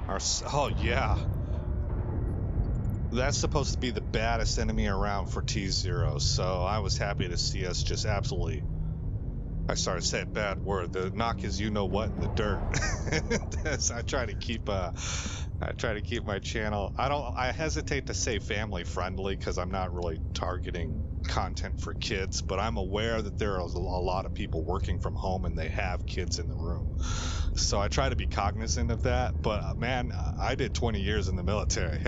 Oh yeah. That's supposed to be the baddest enemy around for T0, so I was happy to see us just absolutely, I started to say a bad word, the knock his you-know-what in the dirt. I try to keep my channel, I hesitate to say family friendly because I'm not really targeting content for kids, but I'm aware that there are a lot of people working from home and they have kids in the room. So I try to be cognizant of that, but man, I did 20 years in the military.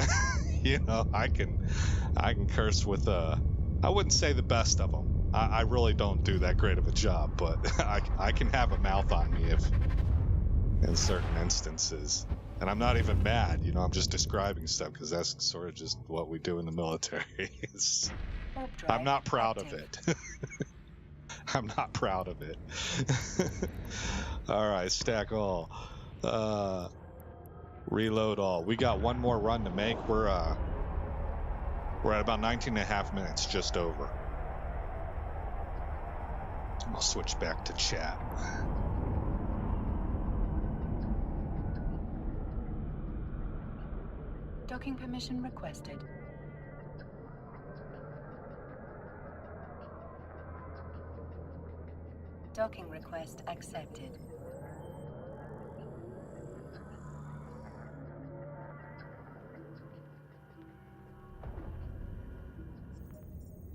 You know, I can curse with I wouldn't say the best of them. I really don't do that great of a job, but I can have a mouth on me if in certain instances. And I'm not even mad, you know, I'm just describing stuff because that's sort of just what we do in the military. I'm not proud of it. I'm not proud of it. All right, stack all. Reload all. We got one more run to make. We're at about 19.5 minutes, just over. I'll switch back to chat. Docking permission requested. Docking request accepted.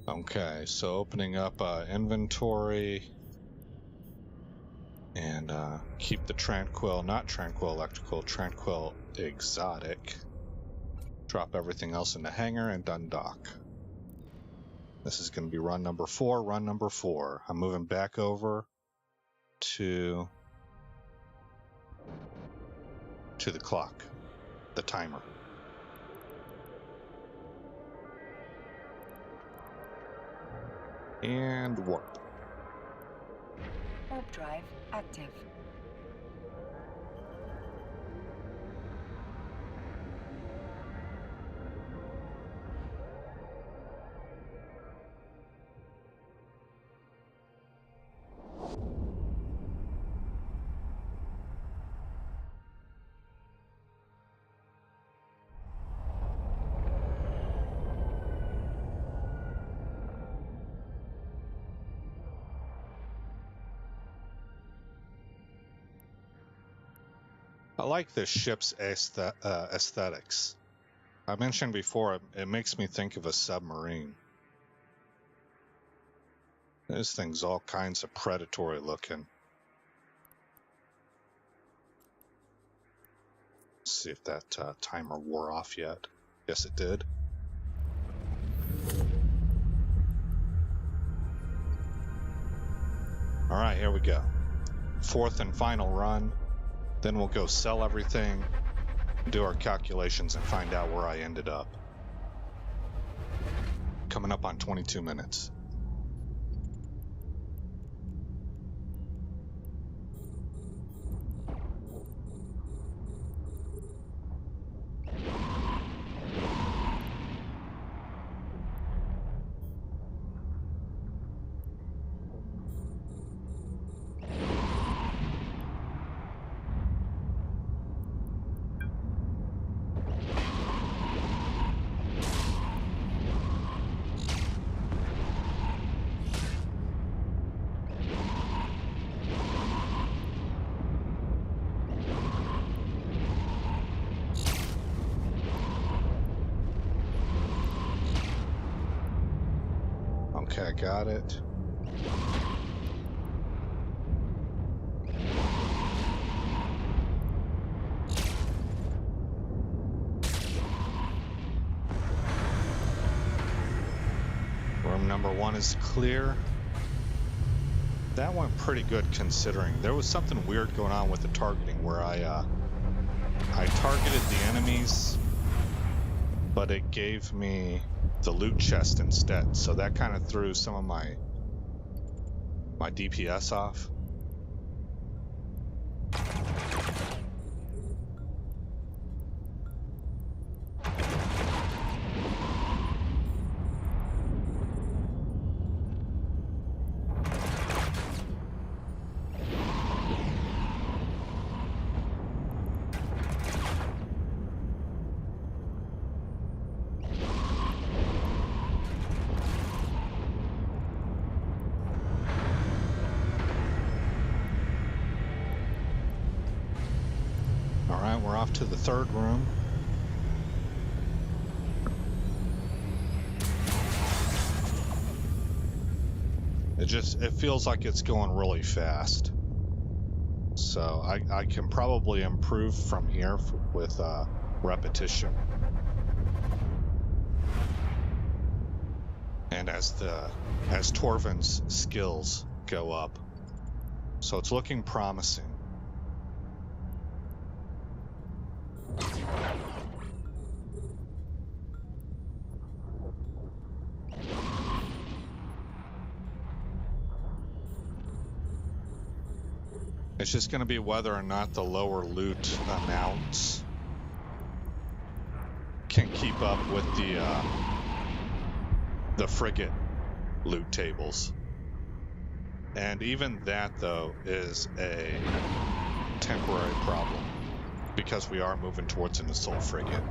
Okay, so opening up inventory and keep the tranquil, not tranquil electrical, tranquil exotic. Drop everything else in the hangar and undock. This is going to be run number 4, run number 4. I'm moving back over to the clock, the timer. And warp. Warp drive active. I like this ship's aesthetics. I mentioned before, it makes me think of a submarine. This thing's all kinds of predatory looking. Let's see if that timer wore off yet. Yes, it did. All right, here we go. 4th and final run. Then we'll go sell everything, do our calculations, and find out where I ended up. Coming up on 22 minutes. Okay, I got it. Room number 1 is clear. That went pretty good considering. There was something weird going on with the targeting where I targeted the enemies, but it gave me the loot chest instead, so that kind of threw some of my DPS off. off to the third room. It feels like it's going really fast. So I can probably improve from here with repetition. And as Torvin's skills go up. So it's looking promising. It's just going to be whether or not the lower loot amounts can keep up with the frigate loot tables. And even that, though, is a temporary problem because we are moving towards an assault frigate.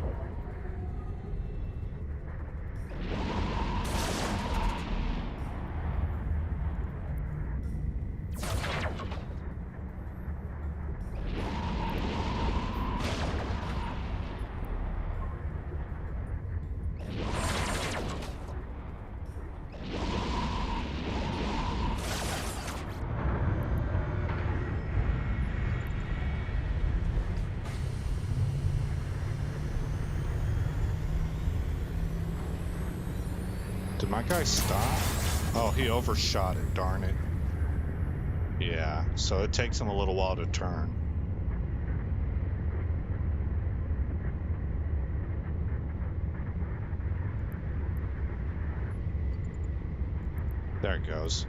Did my guy stop? Oh, he overshot it, darn it. Yeah, so it takes him a little while to turn. There it goes.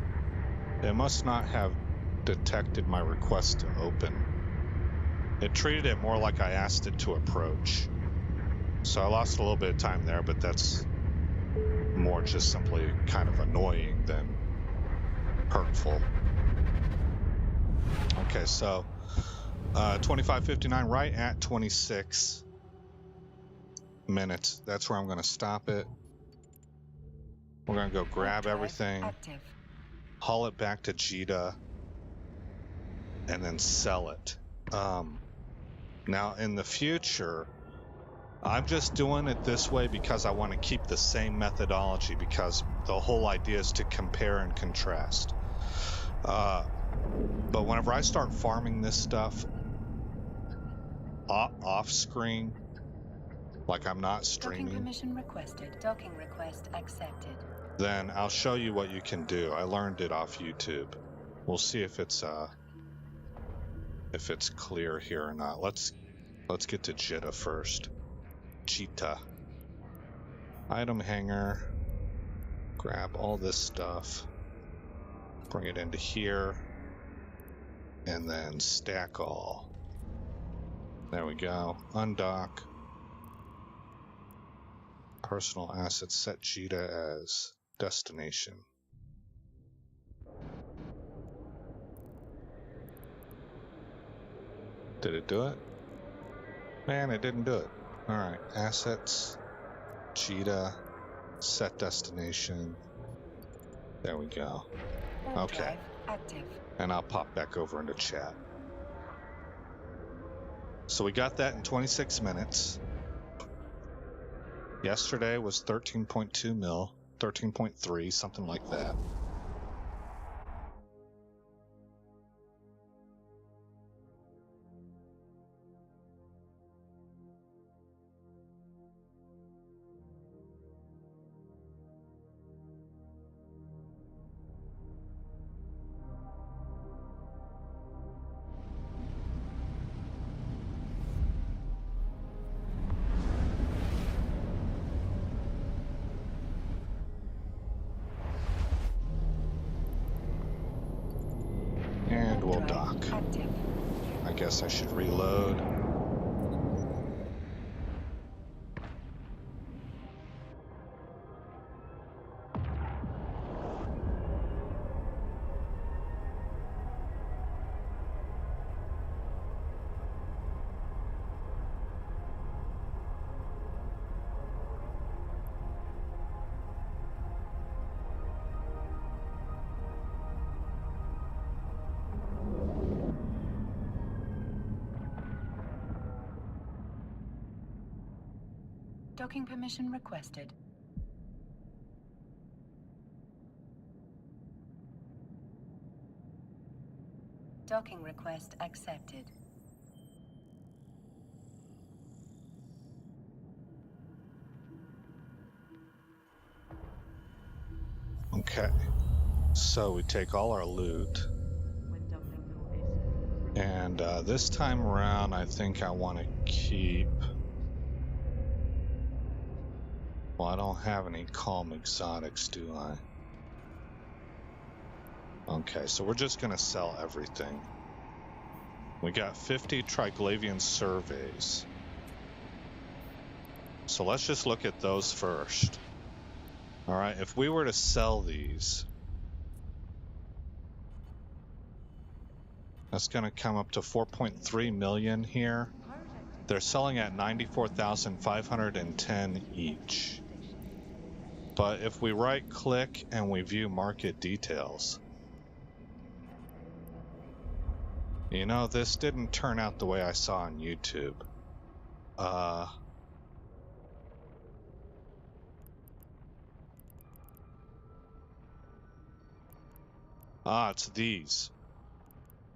It must not have detected my request to open. It treated it more like I asked it to approach. So I lost a little bit of time there, but that's more just simply kind of annoying than hurtful. Okay, so 25:59, right at 26 minutes. That's where I'm going to stop it. We're going to go grab everything, haul it back to Jita, and then sell it. Now, in the future, I'm just doing it this way because I want to keep the same methodology, because the whole idea is to compare and contrast. But whenever I start farming this stuff off screen, like I'm not streaming, docking permission requested. Docking request accepted. Then I'll show you what you can do. I learned it off YouTube. We'll see if it's clear here or not. Let's get to Jita first. Jita. Item hanger. Grab all this stuff. Bring it into here. And then stack all. There we go. Undock. Personal assets. Set Jita as destination. Did it do it? Man, it didn't do it. Alright, assets, Jita, set destination. There we go. Okay. Active. And I'll pop back over into chat. So we got that in 26 minutes. Yesterday was 13.2 mil, 13.3, something like that. And we'll dock. I guess I should reload. Docking permission requested. Docking request accepted. Okay. So we take all our loot. And this time around, I think I want to keep... Well, I don't have any calm exotics, do I? Okay, so we're just going to sell everything. We got 50 Triglavian surveys. So let's just look at those first. All right, if we were to sell these, that's going to come up to 4.3 million here. They're selling at 94,510 each. But if we right click and we view market details, you know, this didn't turn out the way I saw on YouTube. It's these.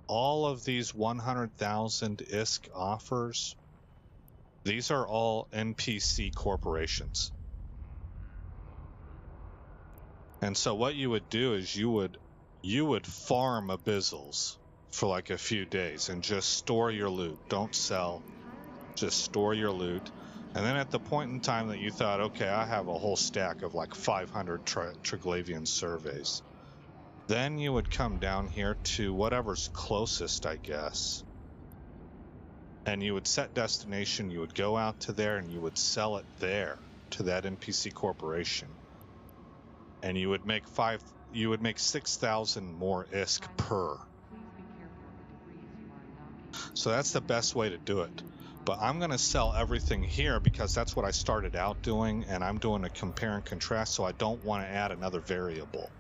All of these 100,000 ISK offers, these are all NPC corporations. And so what you would do is you would farm abyssals for like a few days and just store your loot. Don't sell, just store your loot. And then at the point in time that you thought, okay, I have a whole stack of like 500 Triglavian surveys, then you would come down here to whatever's closest, I guess. And you would set destination, you would go out to there and you would sell it there to that NPC corporation. And you would make 6,000 more ISK per. So that's the best way to do it. But I'm going to sell everything here because that's what I started out doing, and I'm doing a compare and contrast, so I don't want to add another variable.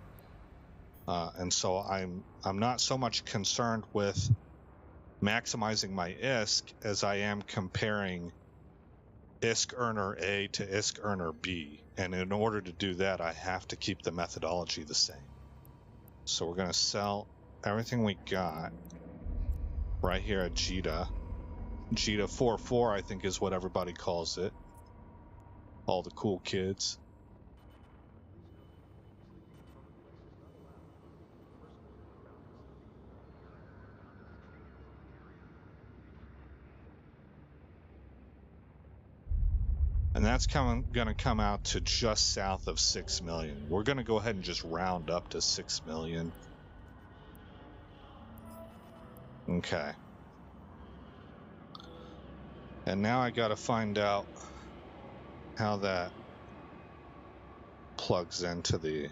And so I'm not so much concerned with maximizing my ISK as I am comparing ISK earner A to ISK earner B. And in order to do that, I have to keep the methodology the same. So we're going to sell everything we got right here at Jita. Jita 4.4, I think, is what everybody calls it. All the cool kids. And that's going to come out to just south of 6 million. We're going to go ahead and just round up to 6 million. Okay. And now I got to find out how that plugs into the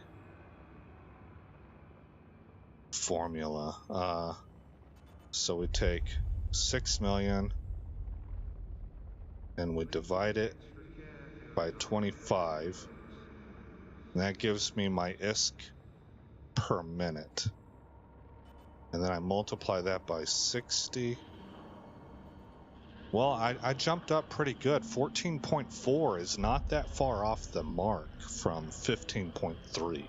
formula. So we take 6 million and we divide it by 25. And that gives me my ISK per minute. And then I multiply that by 60. Well, I jumped up pretty good. 14.4 is not that far off the mark from 15.3.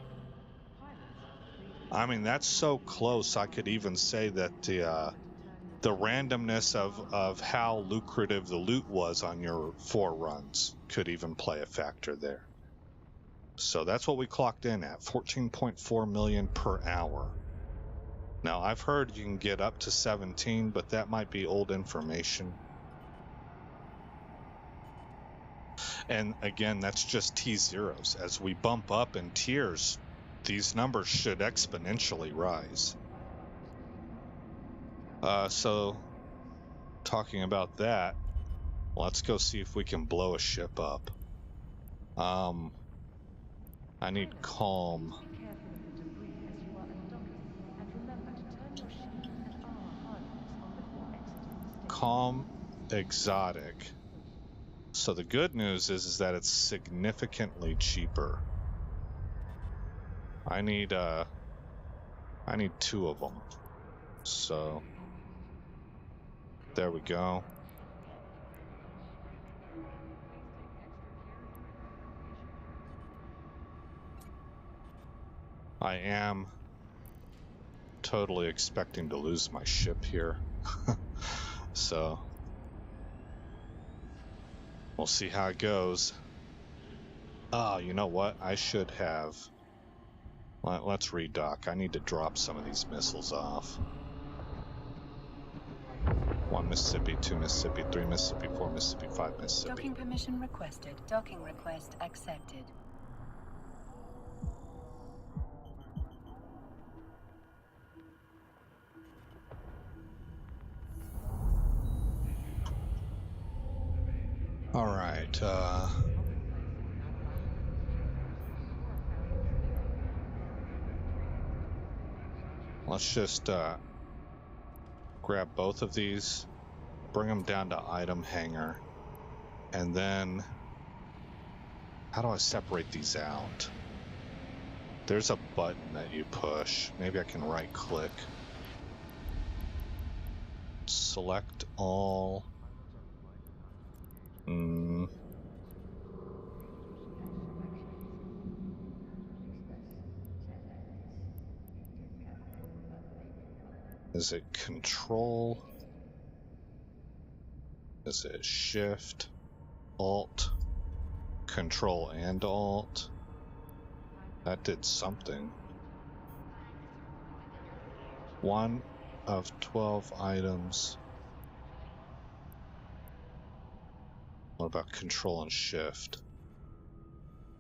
I mean, that's so close. I could even say that the randomness of how lucrative the loot was on your 4 runs could even play a factor there. So that's what we clocked in at, 14.4 million per hour. Now, I've heard you can get up to 17, but that might be old information. And again, that's just T0s. As we bump up in tiers, these numbers should exponentially rise. So talking about that, let's go see if we can blow a ship up. I need calm. Calm exotic. So the good news is that it's significantly cheaper. I need 2 of them. So there we go. I am totally expecting to lose my ship here. So we'll see how it goes. Oh, you know what? I should have. Let's redock. I need to drop some of these missiles off. 1 Mississippi, 2 Mississippi, 3 Mississippi, 4 Mississippi, 5 Mississippi. Docking permission requested. Docking request accepted. All right. Let's just grab both of these, bring them down to item hangar, and then how do I separate these out? There's a button that you push. Maybe I can right click. Select all. Is it Control? Is it Shift, Alt, Control and Alt? That did something. 1 of 12 items. What about Control and Shift?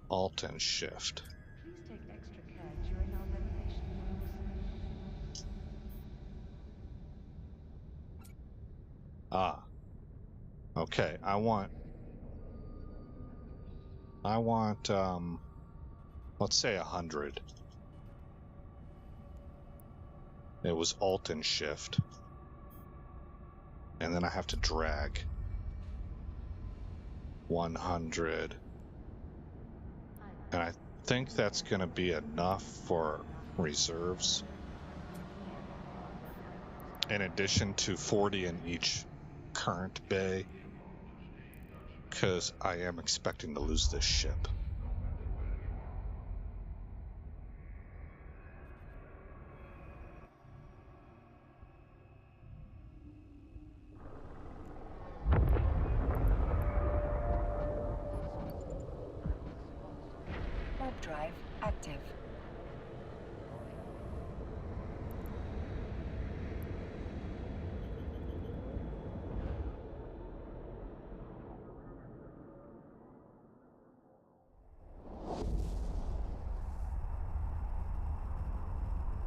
Alt and Shift. Please take extra care during our renovation moves. Ah. Okay, I want let's say 100. It was Alt and Shift. And then I have to drag 100. And I think that's going to be enough for reserves. In addition to 40 in each current bay. Because I am expecting to lose this ship. Warp drive active.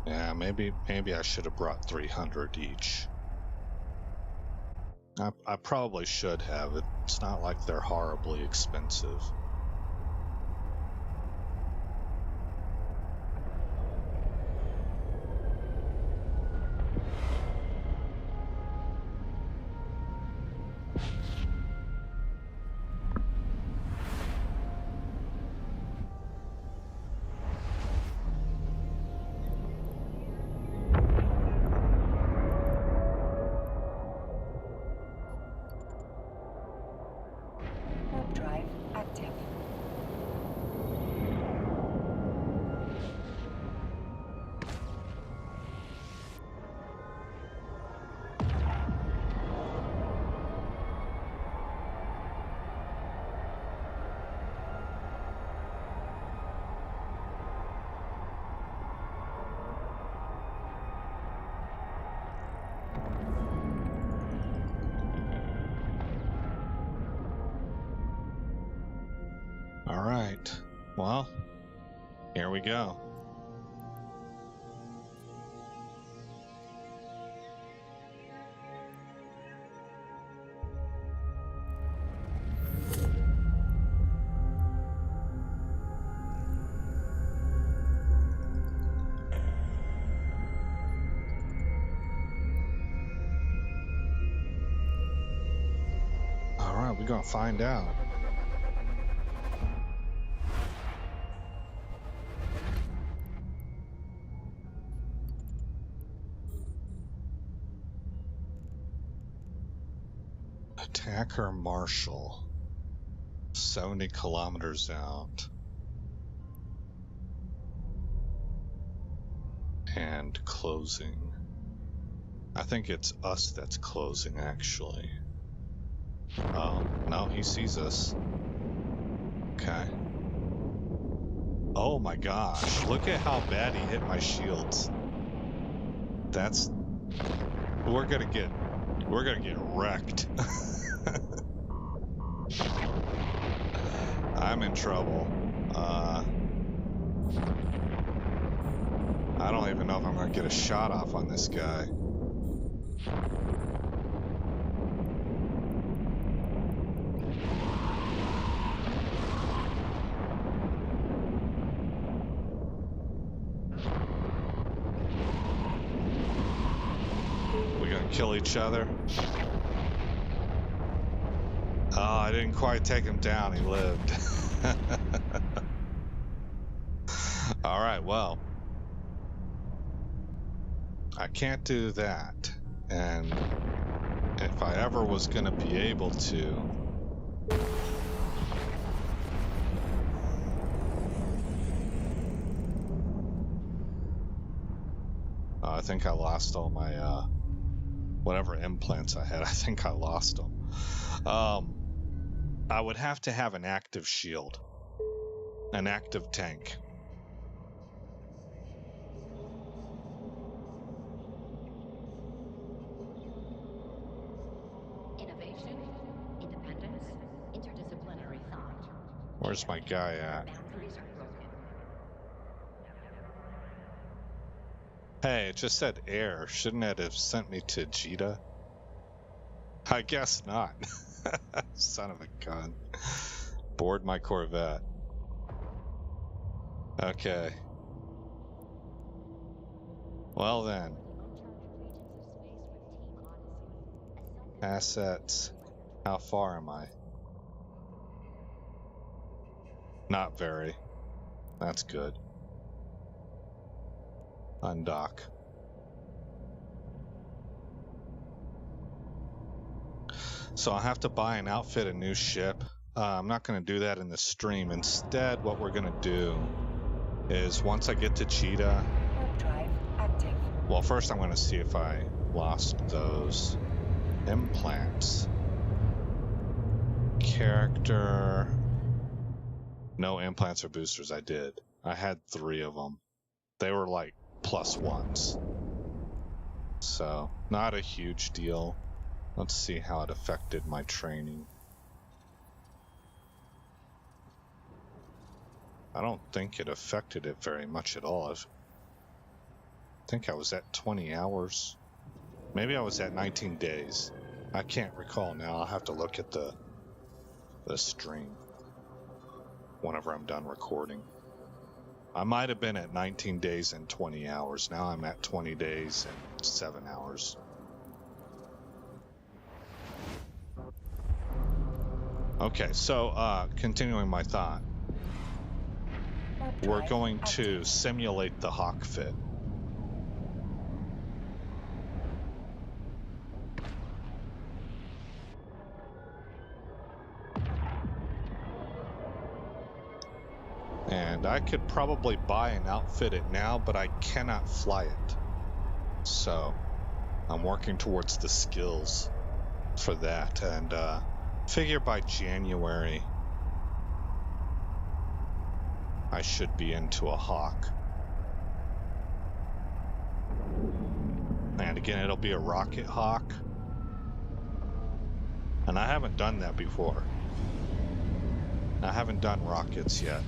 Yeah, maybe I should have brought 300 each. I probably should have. It's not like they're horribly expensive. Warp drive active. All right. Well, here we go. All right, we're gonna find out. Attacker Marshal. 70 kilometers out. and closing. I think it's us that's closing, actually. Oh, no, he sees us. Okay. Oh my gosh, look at how bad he hit my shields. That's... We're gonna get wrecked. I'm in trouble. I don't even know if I'm gonna get a shot off on this guy. We're gonna kill each other. Oh, I didn't quite take him down. He lived. All right, well, I can't do that. And if I ever was going to be able to, I think I lost all my, whatever implants I had. I think I lost them. I would have to have an active shield, an active tank. Innovation, independence, interdisciplinary thought. Where's my guy at? Boundaries are broken. Hey, it just said air. Shouldn't it have sent me to Jita? I guess not. Son of a gun. Board my Corvette. Okay. Well then. Assets. How far am I? Not very. That's good. Undock. So I'll have to buy and outfit a new ship. I'm not going to do that in the stream. Instead, what we're going to do is once I get to Cheetah... Warp drive active. Well, first I'm going to see if I lost those implants. Character... No implants or boosters. I did. I had 3 of them. They were like +1s. So, not a huge deal. Let's see how it affected my training. I don't think it affected it very much at all. I think I was at 20 hours. Maybe I was at 19 days. I can't recall now. I'll have to look at the stream whenever I'm done recording. I might have been at 19 days and 20 hours. Now I'm at 20 days and 7 hours. Okay, so continuing my thought. We're going to simulate the hawk fit. And I could probably buy and outfit it now, but I cannot fly it. So I'm working towards the skills for that, and figure by January I should be into a hawk. And again, it'll be a rocket hawk. And I haven't done that before. I haven't done rockets yet.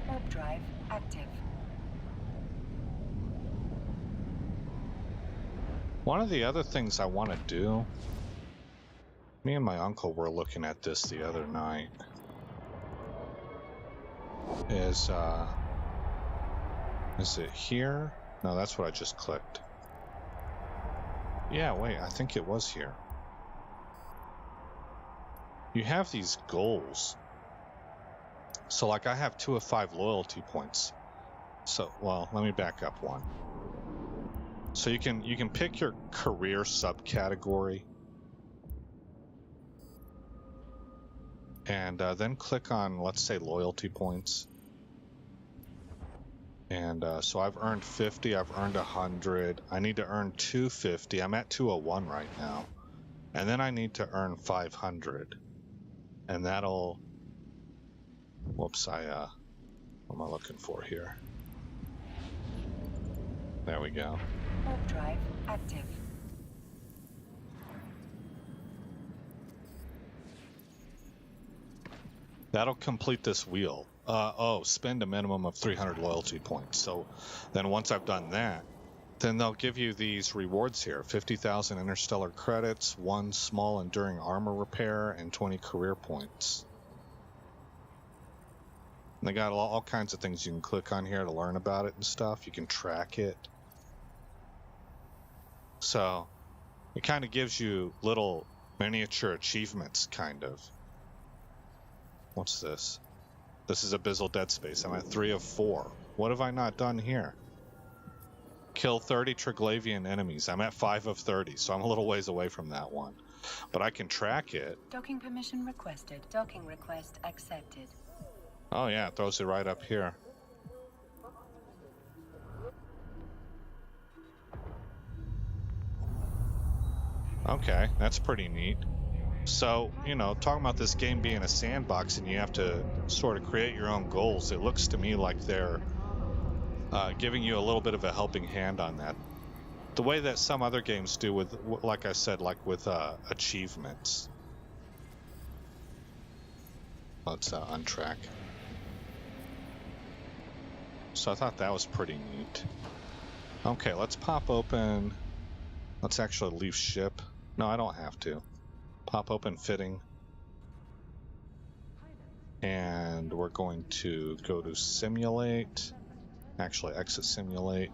Warp drive active. One of the other things I want to do, me and my uncle were looking at this the other night, is it here? No, that's what I just clicked. Yeah, wait, I think it was here. You have these goals. So like I have 2 of 5 loyalty points. So, well, let me back up one. So you can pick your career subcategory, and then click on, let's say, loyalty points. And so I've earned 50, I've earned 100. I need to earn 250. I'm at 201 right now. And then I need to earn 500. And that'll, whoops, what am I looking for here? There we go. Warp drive active. That'll complete this wheel. Oh, spend a minimum of 300 loyalty points. So then once I've done that, then they'll give you these rewards here. 50,000 interstellar credits, 1 small enduring armor repair, and 20 career points. And they got all kinds of things you can click on here to learn about it and stuff. You can track it. So it kind of gives you little miniature achievements, kind of. What's this? This is Abyssal Dead Space. I'm at 3 of 4. What have I not done here? Kill 30 Triglavian enemies. I'm at 5 of 30, so I'm a little ways away from that one. But I can track it. Docking permission requested. Docking request accepted. Oh yeah, it throws it right up here. Okay, that's pretty neat. So, you know, talking about this game being a sandbox and you have to sort of create your own goals, it looks to me like they're giving you a little bit of a helping hand on that. The way that some other games do with, like I said, like with achievements. Let's untrack. So I thought that was pretty neat. Okay, let's pop open. Let's actually leave ship. No, I don't have to. Pop open fitting. And we're going to go to simulate. Actually, exit simulate.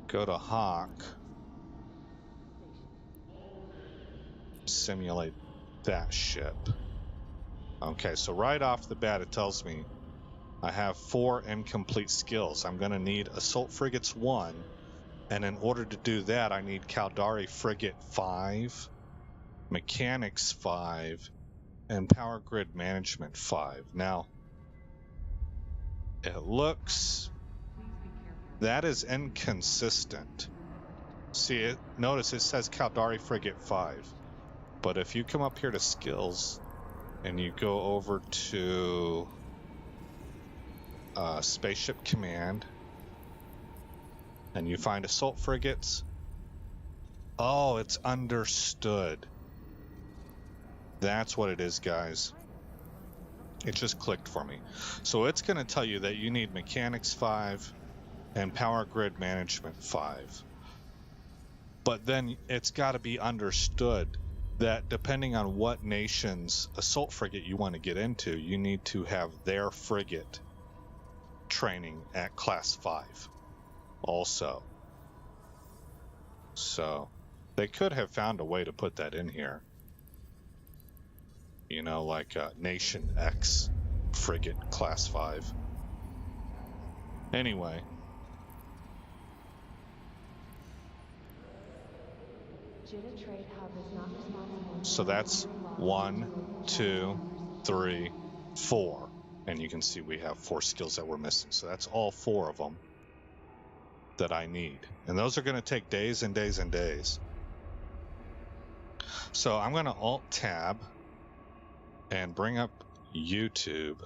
Go to Hawk. Simulate that ship. Okay, so right off the bat, it tells me I have 4 incomplete skills. I'm going to need Assault Frigates 1. And in order to do that, I need Caldari Frigate 5. Mechanics 5, and Power Grid Management 5. Now, it looks that is inconsistent. See, notice it says Caldari Frigate 5, but if you come up here to skills and you go over to Spaceship Command and you find Assault Frigates, oh, it's understood. That's what it is, guys. It just clicked for me. So it's going to tell you that you need Mechanics 5 and Power Grid Management 5. But then it's got to be understood that depending on what nation's assault frigate you want to get into, you need to have their frigate training at Class 5 also. So they could have found a way to put that in here. You know, like Nation X frigate Class 5. Anyway. So that's 1, 2, 3, 4. And you can see we have 4 skills that we're missing. So that's all 4 of them that I need. And those are going to take days and days and days. So I'm going to Alt-Tab and bring up YouTube.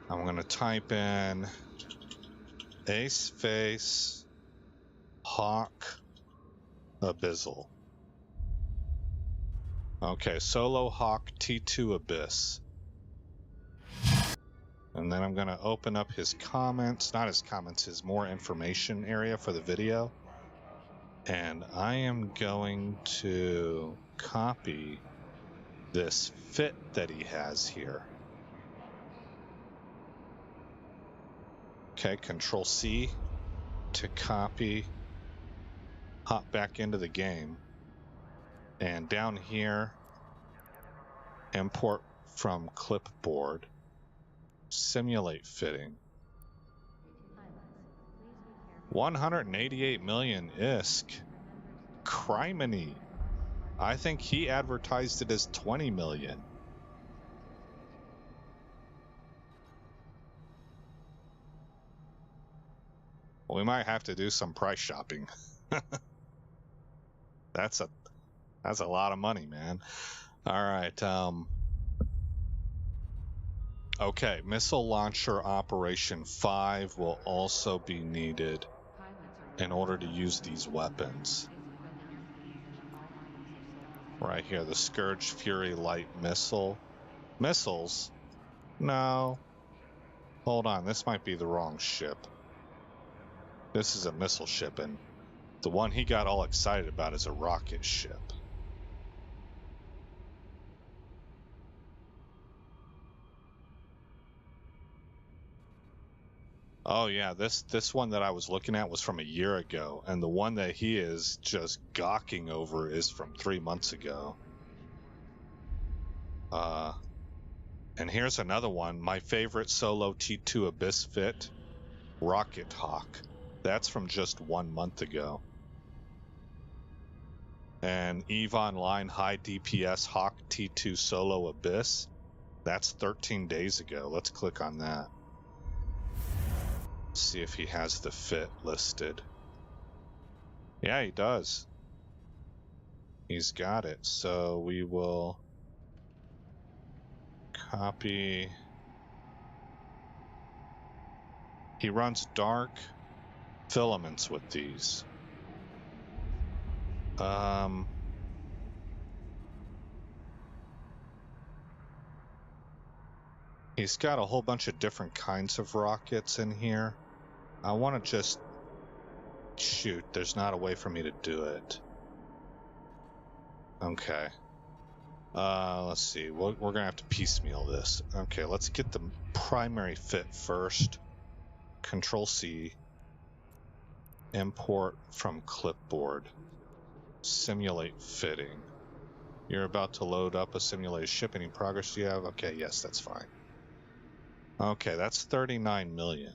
I'm going to type in Ace Face Hawk Abyssal. Okay, Solo Hawk T2 Abyss. And then I'm going to open up his comments, not his comments, his more information area for the video. And I am going to copy this fit that he has here. Okay, Control C to copy, hop back into the game, and down here, import from clipboard. Simulate fitting. Pilots, please be careful. 188 million ISK. Criminy. I think he advertised it as 20 million. We might have to do some price shopping. That's a lot of money, man. All right. Okay, missile launcher operation 5 will also be needed in order to use these weapons. Right here, the Scourge Fury Light Missile. Missiles? No. Hold on, this might be the wrong ship. This is a missile ship, and the one he got all excited about is a rocket ship. Oh yeah, this one that I was looking at was from a year ago, and the one that he is just gawking over is from 3 months ago. And here's another one, my favorite solo T2 Abyss fit, Rocket Hawk. That's from just 1 month ago. And EVE Online High DPS Hawk T2 Solo Abyss, that's 13 days ago. Let's click on that. See if he has the fit listed. Yeah, he does. He's got it. So we will copy. He runs dark filaments with these. He's got a whole bunch of different kinds of rockets in here. I want to just shoot. There's not a way for me to do it. Okay. Let's see. We're going to have to piecemeal this. Okay, let's get the primary fit first. Control C. Import from clipboard. Simulate fitting. You're about to load up a simulated ship. Any progress you have? Okay, yes, that's fine. Okay, that's 39 million.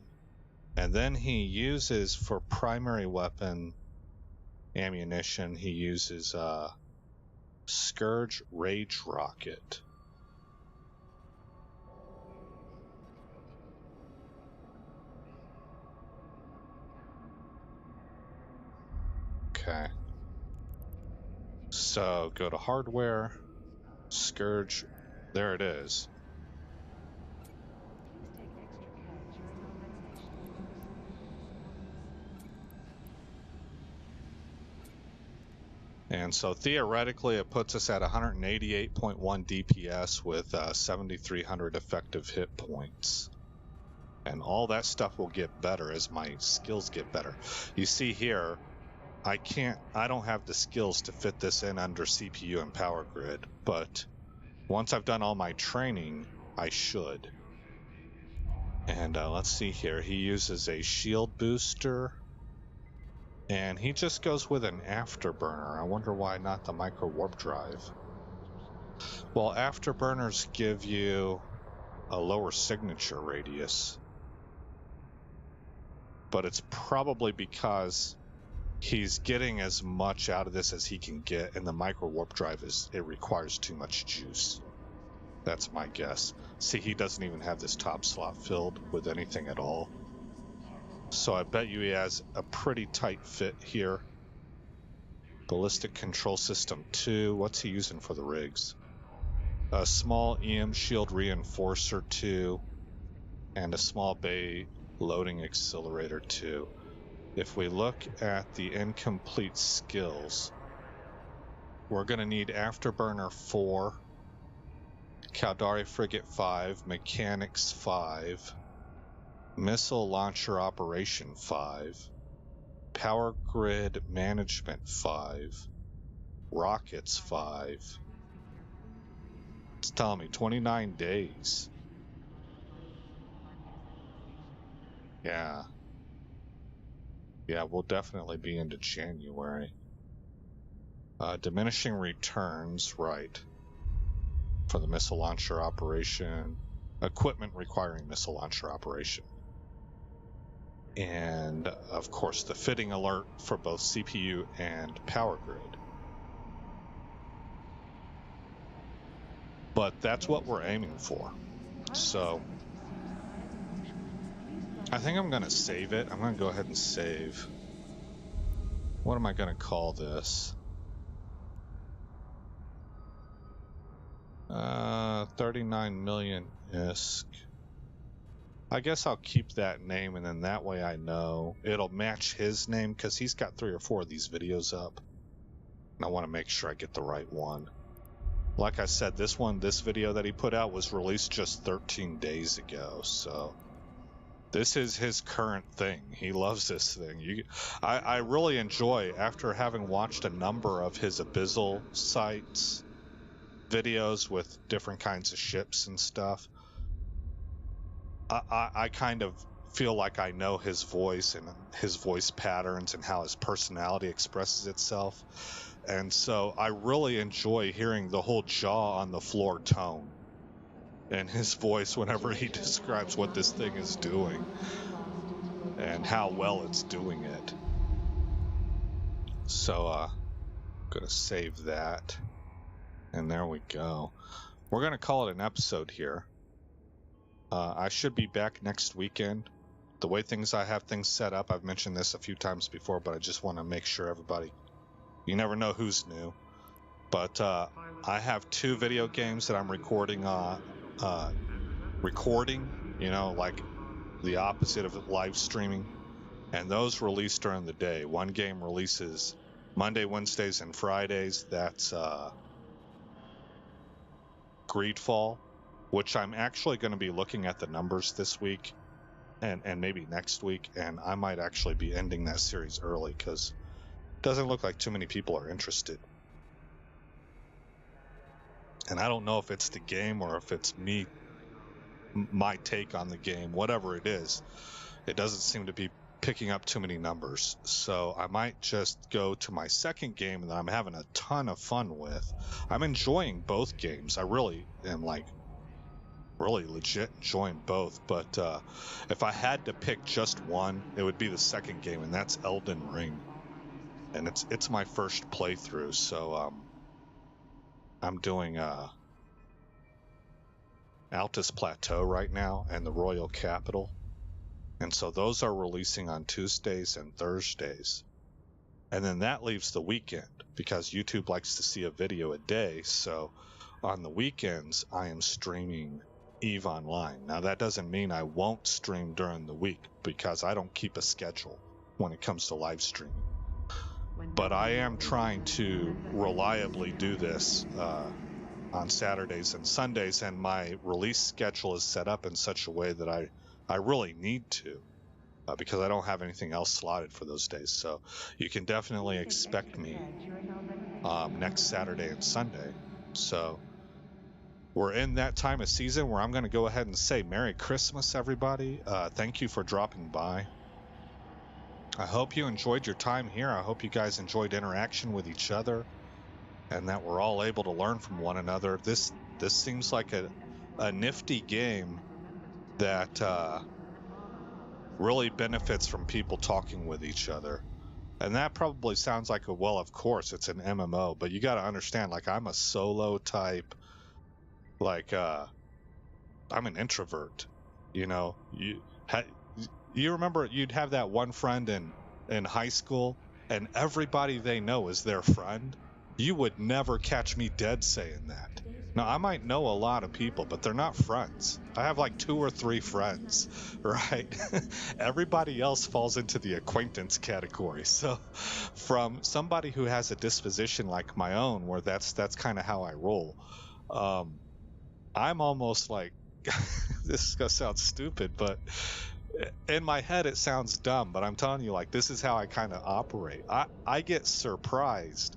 And then he uses, for primary weapon ammunition, he uses Scourge Rage Rocket. Okay. So go to hardware, Scourge, there it is. Please take extra care during your detonation. And so theoretically, it puts us at 188.1 DPS with 7,300 effective hit points. And all that stuff will get better as my skills get better. You see here, I don't have the skills to fit this in under CPU and power grid, but once I've done all my training, I should. And let's see here, he uses a shield booster, and he just goes with an afterburner. I wonder why not the micro warp drive. Well, afterburners give you a lower signature radius, but it's probably because he's getting as much out of this as he can get, and the micro warp drive it requires too much juice. That's my guess. See, he doesn't even have this top slot filled with anything at all. So I bet you he has a pretty tight fit here. Ballistic Control System 2. What's he using for the rigs? A small EM Shield Reinforcer 2 and a small bay loading accelerator 2. If we look at the incomplete skills, we're going to need Afterburner 4, Caldari Frigate 5, Mechanics 5, Missile Launcher Operation 5, Power Grid Management 5, Rockets 5. It's telling me 29 days. Yeah. Yeah, we'll definitely be into January. Diminishing returns, right. For the missile launcher operation. equipment requiring missile launcher operation. And of course, the fitting alert for both CPU and power grid. But that's what we're aiming for. So I think I'm going to save it. I'm going to go ahead and save. What am I going to call this? 39 million ISK. I guess I'll keep that name, and then that way I know it'll match his name, because he's got 3 or 4 of these videos up. And I want to make sure I get the right one. Like I said, this video that he put out was released just 13 days ago, so this is his current thing. He loves this thing. I really enjoy, after having watched a number of his Abyssal sites videos with different kinds of ships and stuff, I kind of feel like I know his voice and his voice patterns and how his personality expresses itself. And so I really enjoy hearing the whole jaw on the floor tone and his voice whenever he describes what this thing is doing and how well it's doing it. So I'm going to save that. And there we go. We're going to call it an episode here. I should be back next weekend. The way I have things set up, I've mentioned this a few times before, but I just want to make sure everybody, you never know who's new. But I have 2 video games that I'm recording, you know, like the opposite of live streaming. And those release during the day. One game releases Monday, Wednesdays, and Fridays. That's Greedfall, which I'm actually going to be looking at the numbers this week and maybe next week, and I might actually be ending that series early because it doesn't look like too many people are interested. And I don't know if it's the game or if it's me, my take on the game, whatever it is. It doesn't seem to be picking up too many numbers. So I might just go to my second game that I'm having a ton of fun with. I'm enjoying both games. I really am, like, really legit enjoying both. But if I had to pick just one, it would be the second game, and that's Elden Ring. And it's my first playthrough, so I'm doing Altus Plateau right now and the Royal Capital. And so those are releasing on Tuesdays and Thursdays. And then that leaves the weekend, because YouTube likes to see a video a day. So on the weekends, I am streaming EvE Online. Now, that doesn't mean I won't stream during the week, because I don't keep a schedule when it comes to live streaming. But I am trying to reliably do this on Saturdays and Sundays, and my release schedule is set up in such a way that I really need to, because I don't have anything else slotted for those days. So you can definitely expect me next Saturday and Sunday. So we're in that time of season where I'm going to go ahead and say Merry Christmas, everybody. Thank you for dropping by. I hope you enjoyed your time here. I hope you guys enjoyed interaction with each other, and that we're all able to learn from one another. This seems like a nifty game that really benefits from people talking with each other. And that probably sounds like well, of course, it's an MMO, but you got to understand, like, I'm a solo type, like, I'm an introvert, you know. You remember you'd have that one friend in high school, and everybody they know is their friend? You would never catch me dead saying that. Now, I might know a lot of people, but they're not friends. I have like 2 or 3 friends, right? Everybody else falls into the acquaintance category. So from somebody who has a disposition like my own, where that's kind of how I roll, I'm almost like, this is going to sound stupid, but in my head it sounds dumb, but I'm telling you, like, this is how I kind of operate. I get surprised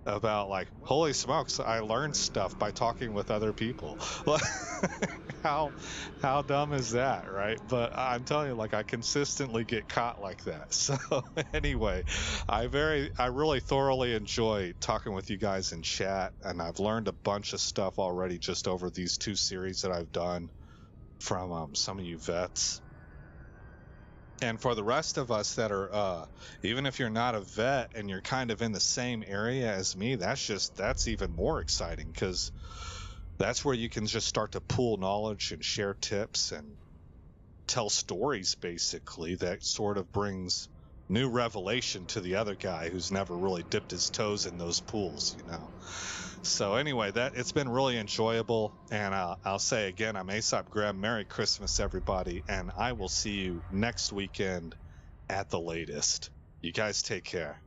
about, like, holy smokes, I learned stuff by talking with other people. How dumb is that, right? But I'm telling you, like, I consistently get caught like that. So anyway, I really thoroughly enjoy talking with you guys in chat, and I've learned a bunch of stuff already just over these 2 series that I've done. from some of you vets. And for the rest of us that are, even if you're not a vet and you're kind of in the same area as me, that's even more exciting, because that's where you can just start to pool knowledge and share tips and tell stories, basically, that sort of brings new revelation to the other guy who's never really dipped his toes in those pools, you know. So anyway, it's been really enjoyable, and I'll say again, I'm Aesop Graham. Merry Christmas, everybody, and I will see you next weekend at the latest. You guys take care.